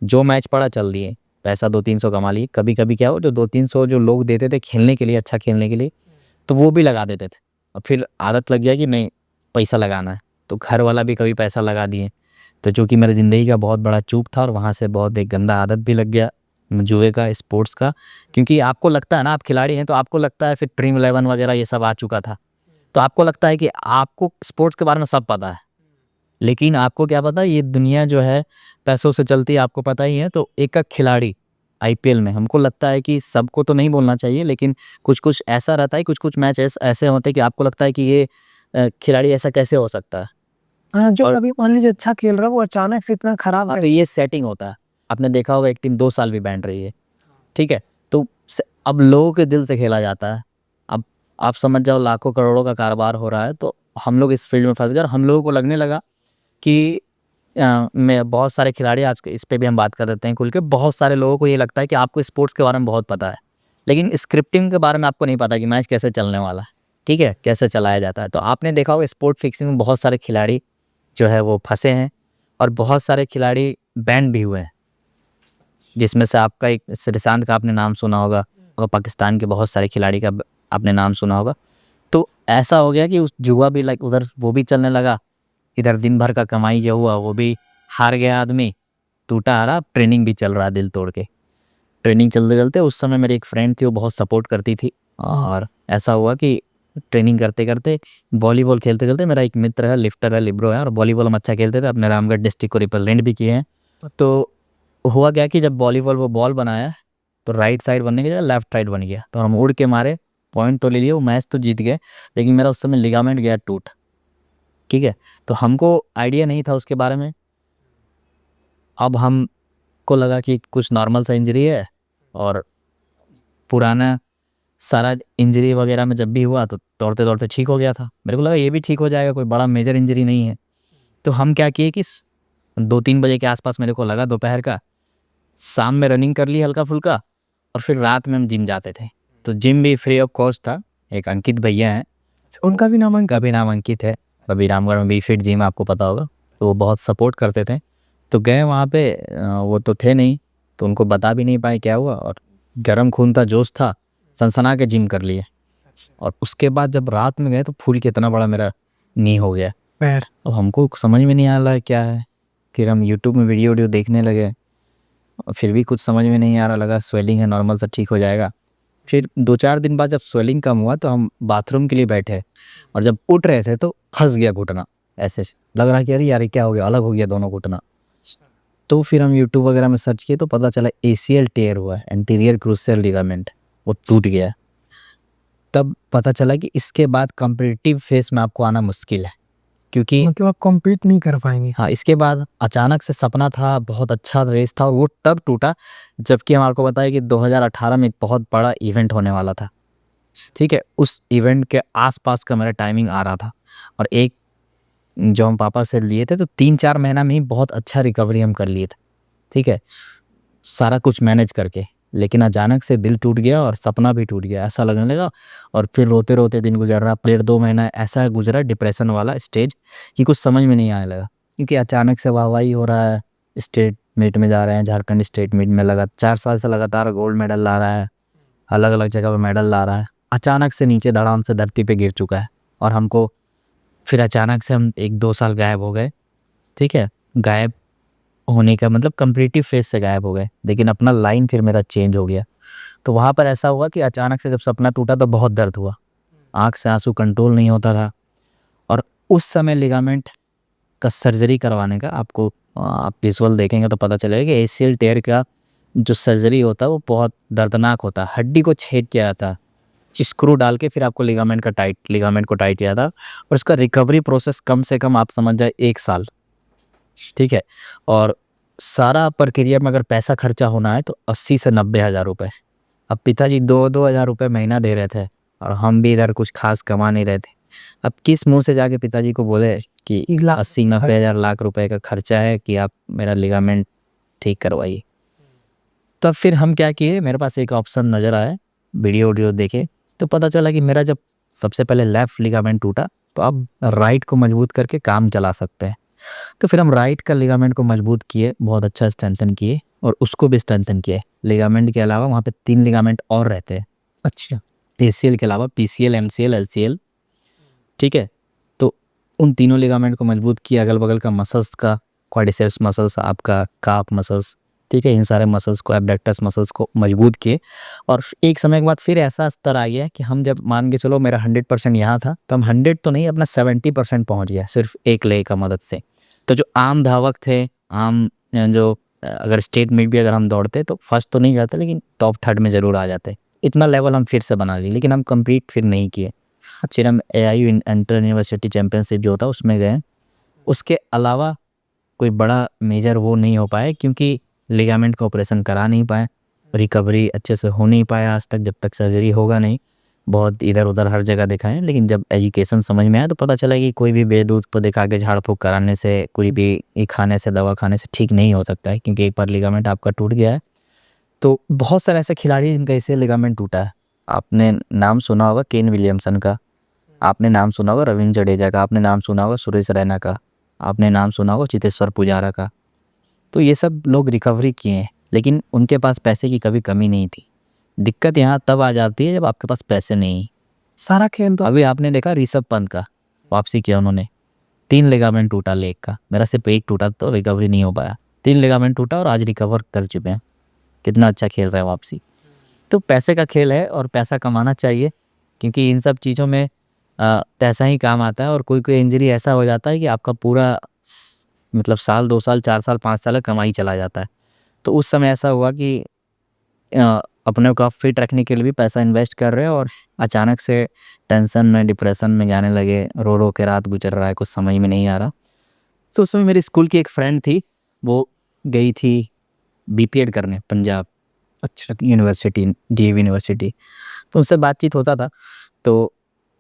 जो मैच पड़ा चल दिए, पैसा 200-300 कमा लिए। कभी कभी क्या हो, जो 200-300 जो लोग देते थे खेलने के लिए, अच्छा खेलने के लिए, तो वो भी लगा देते थे, और फिर आदत लग गया कि नहीं, पैसा लगाना है, तो घर वाला भी कभी पैसा लगा दिए। तो जो कि मेरी ज़िंदगी का बहुत बड़ा चूक था और वहाँ से बहुत एक गंदा आदत भी लग गया जुए का, स्पोर्ट्स का। क्योंकि आपको लगता है ना, आप खिलाड़ी हैं तो आपको लगता है, फिर ड्रीम 11 वगैरह ये सब आ चुका था, तो आपको लगता है कि आपको स्पोर्ट्स के बारे में सब पता है। लेकिन आपको क्या पता, ये दुनिया जो है पैसों से चलती है, आपको पता ही है। तो एक खिलाड़ी आईपीएल में, हमको लगता है कि सबको तो नहीं बोलना चाहिए, लेकिन कुछ कुछ ऐसा रहता है, कुछ कुछ मैच ऐसे होते हैं कि आपको लगता है कि ये खिलाड़ी ऐसा कैसे हो सकता है। हाँ, जो अभी मान लीजिए अच्छा खेल रहा है वो अचानक से इतना खराब हाँ, है। तो ये सेटिंग होता है। आपने देखा होगा एक टीम 2 साल भी बैन रही है, ठीक है, तो अब लोगों के दिल से खेला जाता है। अब आप समझ जाओ लाखों करोड़ों का कारोबार हो रहा है। तो हम लोग इस फील्ड में फंस गए और हम लोगों को लगने लगा कि मैं बहुत सारे खिलाड़ी, आज इस पे भी हम बात कर देते हैं खुल के, बहुत सारे लोगों को ये लगता है कि आपको स्पोर्ट्स के बारे में बहुत पता है, लेकिन स्क्रिप्टिंग के बारे में आपको नहीं पता कि मैच कैसे चलने वाला है, ठीक है, कैसे चलाया जाता है। तो आपने देखा होगा स्पोर्ट फिक्सिंग में बहुत सारे खिलाड़ी जो है वो फंसे हैं और बहुत सारे खिलाड़ी बैन भी हुए हैं, जिसमें से आपका एक श्रीशांत का आपने नाम सुना होगा और पाकिस्तान के बहुत सारे खिलाड़ी का आपने नाम सुना होगा। तो ऐसा हो गया कि उस जुआ भी लाइक उधर वो भी चलने लगा, इधर दिन भर का कमाई जो हुआ वो भी हार गया आदमी, टूटा हारा। ट्रेनिंग भी चल रहा है दिल तोड़ के। ट्रेनिंग चलते चलते उस समय मेरी एक फ्रेंड थी, वो बहुत सपोर्ट करती थी, और ऐसा हुआ कि ट्रेनिंग करते करते, वॉलीबॉल खेलते खेलते, मेरा एक मित्र है, लिफ्टर है, लिब्रो है, और वॉलीबॉल हम अच्छा खेलते थे, अपने रामगढ़ डिस्ट्रिक्ट को रिप्रेजेंट भी किए हैं। तो हुआ क्या कि जब वॉलीबॉल वो बॉल बनाया तो राइट साइड बनने की जगह लेफ्ट साइड बन गया, तो हम उड़ के मारे, पॉइंट तो ले लिए, वो मैच तो जीत गए, लेकिन मेरा उस समय लिगामेंट गया टूट, ठीक है। तो हमको आइडिया नहीं था उसके बारे में। अब हमको लगा कि कुछ नॉर्मल सा इंजरी है, और पुराना सारा इंजरी वगैरह में जब भी हुआ तो दौड़ते दौड़ते ठीक हो गया था। मेरे को लगा ये भी ठीक हो जाएगा, कोई बड़ा मेजर इंजरी नहीं है। तो हम क्या किए कि 2-3 बजे के आसपास मेरे को लगा दोपहर का, शाम में रनिंग कर ली हल्का फुल्का, और फिर रात में हम जिम जाते थे। तो जिम भी फ्री ऑफ कॉस्ट था, एक अंकित भैया हैं, उनका भी नाम अंकित है, अभी रामगढ़ में बी फिट जिम, आपको पता होगा, तो वो बहुत सपोर्ट करते थे। तो गए वहाँ पे, वो तो थे नहीं, तो उनको बता भी नहीं पाए क्या हुआ, और गर्म खून था, जोश था, सनसना के जिम कर लिए। और उसके बाद जब रात में गए तो फूल कितना बड़ा मेरा नी हो गया पैर। अब हमको समझ में नहीं आ रहा है क्या है। फिर हम यूट्यूब में वीडियो देखने लगे, और फिर भी कुछ समझ में नहीं आ रहा, लगा स्वेलिंग है, नॉर्मल सा ठीक हो जाएगा। फिर 2-4 दिन बाद जब स्वेलिंग कम हुआ तो हम बाथरूम के लिए बैठे, और जब उठ रहे थे तो फंस गया घुटना, ऐसे लग रहा कि अरे यार क्या हो गया, अलग हो गया दोनों घुटना। तो फिर हम यूट्यूब वगैरह में सर्च किए तो पता चला एसीएल टेयर हुआ है, एंटीरियर क्रूसियल लिगामेंट, वो टूट गया। तब पता चला कि इसके बाद कॉम्पिटिटिव फेस में आपको आना मुश्किल है, क्योंकि मतलब आप कॉम्पीट नहीं कर पाएंगे। हाँ, इसके बाद अचानक से सपना था, बहुत अच्छा रेस था, और वो तब टूटा जबकि हम आपको बताया कि 2018 में एक बहुत बड़ा इवेंट होने वाला था, ठीक है। उस इवेंट के आसपास का मेरा टाइमिंग आ रहा था, और एक जो हम पापा से लिए थे तो 3-4 महीना में ही बहुत अच्छा रिकवरी हम कर लिए थे, ठीक है, सारा कुछ मैनेज करके। लेकिन अचानक से दिल टूट गया और सपना भी टूट गया, ऐसा लगने लगा। और फिर रोते रोते दिन गुजर रहा, 1.5-2 महीना ऐसा गुजरा डिप्रेशन वाला स्टेज कि कुछ समझ में नहीं आने लगा, क्योंकि अचानक से वाहवाही हो रहा है, स्टेट मीट में जा रहे हैं, झारखंड स्टेट मीट में लगा 4 साल से लगातार गोल्ड मेडल ला रहा है, अलग अलग जगह पर मेडल ला रहा है, अचानक से नीचे धड़ाम से धरती पे गिर चुका है। और हमको फिर अचानक से हम 1-2 साल गायब हो गए, ठीक है। गायब होने का मतलब कम्पिटिटिव फेज से गायब हो गए, लेकिन अपना लाइन फिर मेरा चेंज हो गया। तो वहाँ पर ऐसा हुआ कि अचानक से जब सपना टूटा तो बहुत दर्द हुआ, आँख से आंसू कंट्रोल नहीं होता था। और उस समय लिगामेंट का सर्जरी करवाने का, आपको आप विजुअल देखेंगे तो पता चलेगा कि एसीएल टेयर का जो सर्जरी होता है वो बहुत दर्दनाक होता है। हड्डी को छेद किया जाता है, स्क्रू डाल के फिर आपको लिगामेंट को टाइट किया था, और उसका रिकवरी प्रोसेस कम से कम आप समझ जाए 1 साल, ठीक है। और सारा प्रक्रिया में अगर पैसा खर्चा होना है तो 80 से 90 हज़ार रुपये। अब पिताजी 2-2 हज़ार रुपये महीना दे रहे थे, और हम भी इधर कुछ खास कमा नहीं रहे थे। अब किस मुंह से जाके पिताजी को बोले कि 80-90 हज़ार लाख रुपए का खर्चा है कि आप मेरा लिगामेंट ठीक करवाइए। तब फिर हम क्या किए, मेरे पास एक ऑप्शन नज़र आया, वीडियो देखे तो पता चला कि मेरा जब सबसे पहले लेफ़्ट लिगामेंट टूटा, तो अब राइट को मजबूत करके काम चला सकते हैं। तो फिर हम राइट का लिगामेंट को मजबूत किए, बहुत अच्छा स्ट्रेंथन किए, और उसको भी स्ट्रेंथन किए। लिगामेंट के अलावा वहाँ पे 3 लिगामेंट और रहते हैं, अच्छा। एसीएल के अलावा पीसीएल, एमसीएल, एलसीएल, ठीक है। तो उन तीनों लिगामेंट को मजबूत किया, अगल बगल का मसल्स का, क्वाड्रिसेप्स मसल्स, आपका काफ मसल्स, ठीक है, इन सारे मसल्स को, एब्डक्टस मसल्स को मजबूत किए। और एक समय के बाद फिर ऐसा स्तर आ गया कि हम जब मान के चलो मेरा 100% यहाँ था, तो हम 100 तो नहीं, अपना 70% पहुँच गया सिर्फ एक लेग का मदद से। तो जो आम धावक थे, आम जो अगर स्टेट में भी अगर हम दौड़ते तो फर्स्ट तो नहीं जाते, लेकिन टॉप थर्ड में ज़रूर आ जाते। इतना लेवल हम फिर से बना लिए, लेकिन हम कम्पीट फिर नहीं किए। फिर हम AIU इंटर यूनिवर्सिटी चैम्पियनशिप जो होता उसमें गए। उसके अलावा कोई बड़ा मेजर वो नहीं हो पाए, क्योंकि लिगामेंट का ऑपरेशन करा नहीं पाए, रिकवरी अच्छे से हो नहीं पाया आज तक, जब तक सर्जरी होगा नहीं। बहुत इधर उधर हर जगह दिखाएं, लेकिन जब एजुकेशन समझ में आया तो पता चला कि कोई भी बेदूध पर दिखा के झाड़ फूँक कराने से, कोई भी खाने से, दवा खाने से ठीक नहीं हो सकता है, क्योंकि एक बार लिगामेंट आपका टूट गया है। तो बहुत सारे ऐसे खिलाड़ी जिनका इससे लिगामेंट टूटा है। आपने नाम सुना होगा केन विलियमसन का, आपने नाम सुना होगा रविंद्र जडेजा का, आपने नाम सुना होगा सुरेश रैना का, आपने नाम सुना होगा चेतेश्वर पुजारा का। तो ये सब लोग रिकवरी किए हैं, लेकिन उनके पास पैसे की कभी कमी नहीं थी। दिक्कत यहाँ तब आ जाती है जब आपके पास पैसे नहीं। सारा खेल तो अभी आपने देखा ऋषभ पंत का, वापसी किया उन्होंने, 3 लिगामेंट टूटा लेग का, मेरा सिर्फ एक टूटा तो रिकवरी नहीं हो पाया, 3 लिगामेंट टूटा और आज रिकवर कर चुके हैं। कितना अच्छा खेल रहा है वापसी। तो पैसे का खेल है और पैसा कमाना चाहिए, क्योंकि इन सब चीज़ों में पैसा ही काम आता है। और कोई कोई इंजरी ऐसा हो जाता है कि आपका पूरा मतलब साल 2 साल 4 साल 5 साल का कमाई चला जाता है। तो उस समय ऐसा हुआ कि अपने को आप फिट रखने के लिए भी पैसा इन्वेस्ट कर रहे हो, और अचानक से टेंशन में, डिप्रेशन में जाने लगे, रो रो के रात गुजर रहा है, कुछ समझ में नहीं आ रहा। तो उस समय मेरी स्कूल की एक फ्रेंड थी, वो गई थी BPEड करने पंजाब अच्छा यूनिवर्सिटी, DAV यूनिवर्सिटी। तो उनसे बातचीत होता था, तो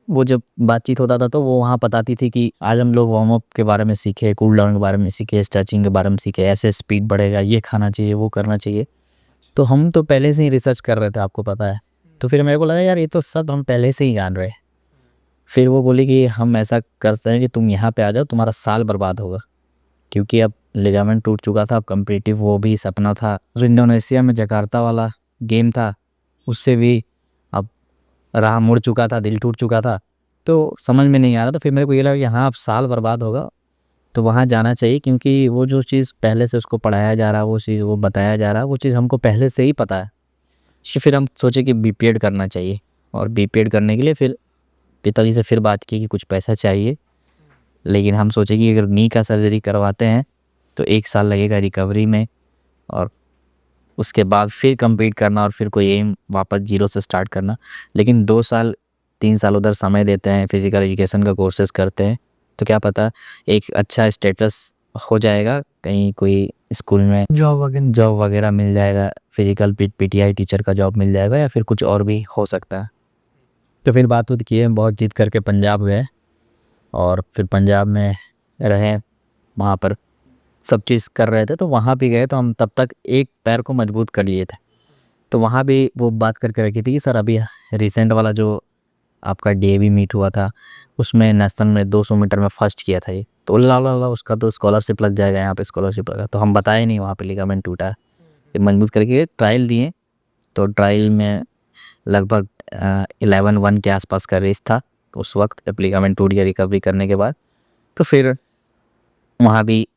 वो जब बातचीत होता था तो वो वहाँ बताती थी कि आज हम लोग वार्म अप के बारे में सीखे, कूल डाउन के बारे में सीखे, स्ट्रेचिंग के बारे में सीखे, ऐसे स्पीड बढ़ेगा, ये खाना चाहिए, वो करना चाहिए। तो हम तो पहले से ही रिसर्च कर रहे थे, आपको पता है। तो फिर मेरे को लगा यार ये तो सब हम पहले से ही जान रहे हैं। फिर वो बोली कि हम ऐसा करते हैं कि तुम यहाँ पे आ जाओ, तुम्हारा साल बर्बाद होगा, क्योंकि अब लिगामेंट टूट चुका था, अब कम्पिटिटिव वो भी सपना था, जो इंडोनेशिया में जकार्ता वाला गेम था उससे भी अब राह मुड़ चुका था, दिल टूट चुका था। तो समझ में नहीं आ रहा था। फिर मेरे को ये लगा कि हाँ अब साल बर्बाद होगा, तो वहाँ जाना चाहिए, क्योंकि वो जो चीज़ पहले से उसको पढ़ाया जा रहा है, वो चीज़ वो बताया जा रहा है, वो चीज़ हमको पहले से ही पता है। फिर हम सोचे कि BPEड करना चाहिए, और BPEड करने के लिए फिर पिताजी से फिर बात की कि कुछ पैसा चाहिए। लेकिन हम सोचे कि अगर नी का सर्जरी करवाते हैं तो 1 साल लगेगा रिकवरी में, और उसके बाद फिर कंप्लीट करना, और फिर कोई एम वापस जीरो से स्टार्ट करना। लेकिन 2 साल 3 साल उधर समय देते हैं, फिज़िकल एजुकेशन का कोर्सेज करते हैं, तो क्या पता एक अच्छा स्टेटस हो जाएगा, कहीं कोई स्कूल में जॉब वगैरह मिल जाएगा, फिज़िकल PTI टीचर का जॉब मिल जाएगा, या फिर कुछ और भी हो सकता है। तो फिर बात की है, बहुत जिद करके पंजाब गए, और फिर पंजाब में रहे, वहाँ पर सब चीज़ कर रहे थे। तो वहाँ भी गए, तो हम तब तक एक पैर को मजबूत कर लिए थे। तो वहाँ भी वो बात करके रखी थी कि सर अभी रिसेंट वाला जो आपका DAV मीट हुआ था, उसमें नेशनल में 200 मीटर में फर्स्ट किया था ये, तो ला उसका तो स्कॉलरशिप लग जाएगा, यहाँ पे स्कॉलरशिप लगा। तो हम बताए नहीं वहाँ पे लिगामेंट टूटा है। फिर मजबूत करके ट्रायल दिए, तो ट्रायल में लगभग 11-1 के आसपास का रेस था। तो उस वक्त जब लिगामेंट टूट गया रिकवरी करने के बाद, तो फिर वहाँ भी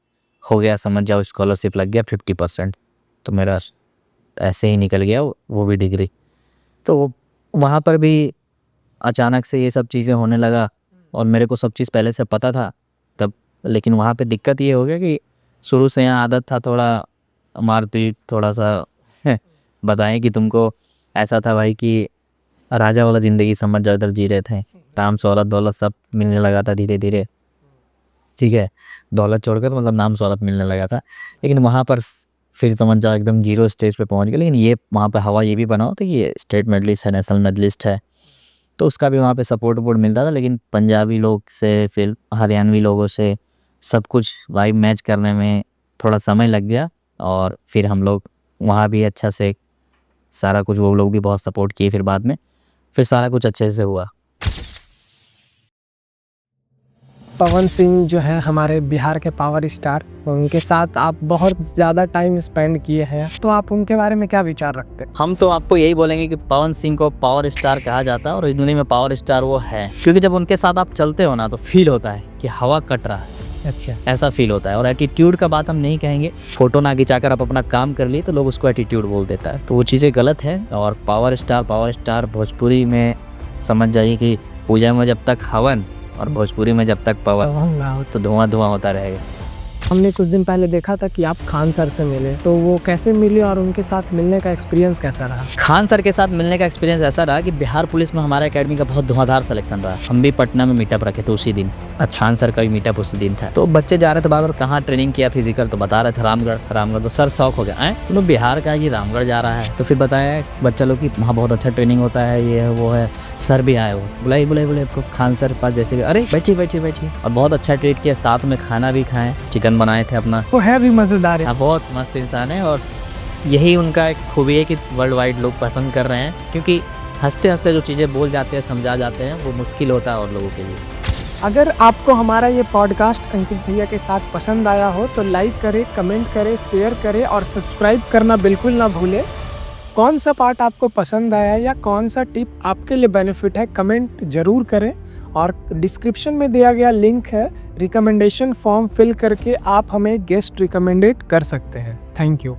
हो गया, समझ जाओ स्कॉलरशिप लग गया 50%। तो मेरा ऐसे ही निकल गया वो भी डिग्री। तो वहाँ पर भी अचानक से ये सब चीज़ें होने लगा, और मेरे को सब चीज़ पहले से पता था तब। लेकिन वहाँ पे दिक्कत ये हो गया कि शुरू से यहाँ आदत था थोड़ा मारपीट, थोड़ा सा बताएं कि तुमको ऐसा था भाई कि राजा वाला ज़िंदगी समझ जाओ इधर जी रहे थे, नाम शोहरत दौलत सब मिलने लगा था धीरे धीरे, ठीक है, दौलत छोड़कर तो मतलब नाम शोहरत मिलने लगा था। लेकिन वहाँ पर फिर समझ जाओ एकदम जीरो स्टेज पे पहुँच गए। लेकिन ये वहाँ पे हवा ये भी बना हो तो ये स्टेट मेडलिस्ट है, नेशनल मेडलिस्ट है, तो उसका भी वहाँ पे सपोर्ट वपोर्ट मिलता था। लेकिन पंजाबी लोग से, फिर हरियाणवी लोगों से सब कुछ वाइब मैच करने में थोड़ा समय लग गया, और फिर हम लोग वहाँ भी अच्छा से सारा कुछ, वो लोग भी बहुत सपोर्ट किए, फिर बाद में फिर सारा कुछ अच्छे से हुआ। पवन सिंह जो है हमारे बिहार के पावर स्टार, उनके साथ आप बहुत ज़्यादा टाइम स्पेंड किए हैं, तो आप उनके बारे में क्या विचार रखते हैं? हम तो आपको यही बोलेंगे कि पवन सिंह को पावर स्टार कहा जाता है और इस दुनिया में पावर स्टार वो है, क्योंकि जब उनके साथ आप चलते हो ना तो फील होता है कि हवा कट रहा है। अच्छा, ऐसा फील होता है। और एटीट्यूड का बात हम नहीं कहेंगे, फोटो ना खिंचाकर आप अपना काम कर लिए तो लोग उसको एटीट्यूड बोल देता है, तो वो चीज़ें गलत है। और पावर स्टार भोजपुरी में समझ जाइए कि पूजा में जब तक हवन और भोजपुरी में जब तक पवन, तो धुआं धुआं होता रहेगा। हमने कुछ दिन पहले देखा था कि आप खान सर से मिले, तो वो कैसे मिले और उनके साथ मिलने का एक्सपीरियंस कैसा रहा? खान सर के साथ मिलने का एक्सपीरियंस ऐसा रहा कि बिहार पुलिस में हमारे एकेडमी का बहुत धुआंधार सिलेक्शन रहा। हम भी पटना में मीटअप रखे थे उसी दिन। खान सर का भी मीटअप उसी दिन था। तो बच्चे जा रहे थे बार-बार कहाँ ट्रेनिंग किया फिजिकल, तो बता रहे थे रामगढ़। तो सर शौक हो गया, हैं तुम लोग बिहार का, ये रामगढ़ जा रहा है। तो फिर बताया बच्चा लोग कि वहाँ बहुत अच्छा ट्रेनिंग होता है, ये है वो है। सर भी आए, वो बुलाए आपको खान सर के पास, जैसे अरे बैठिए। और बहुत अच्छा ट्रीट किया, साथ में खाना भी खाएं, चिकन बनाए थे अपना। वो है भी मज़ेदार है। हाँ, बहुत मस्त इंसान है। और यही उनका एक खूबी है कि वर्ल्ड वाइड लोग पसंद कर रहे हैं, क्योंकि हंसते हंसते जो चीज़ें बोल जाते हैं, समझा जाते हैं, वो मुश्किल होता है और लोगों के लिए। अगर आपको हमारा ये पॉडकास्ट अंकित भैया के साथ पसंद आया हो तो लाइक करें, कमेंट करें, शेयर करें और सब्सक्राइब करना बिल्कुल ना भूलें। कौन सा पार्ट आपको पसंद आया या कौन सा टिप आपके लिए बेनिफिट है, कमेंट ज़रूर करें। और डिस्क्रिप्शन में दिया गया लिंक है, रिकमेंडेशन फॉर्म फिल करके आप हमें गेस्ट रिकमेंडेड कर सकते हैं। Thank you.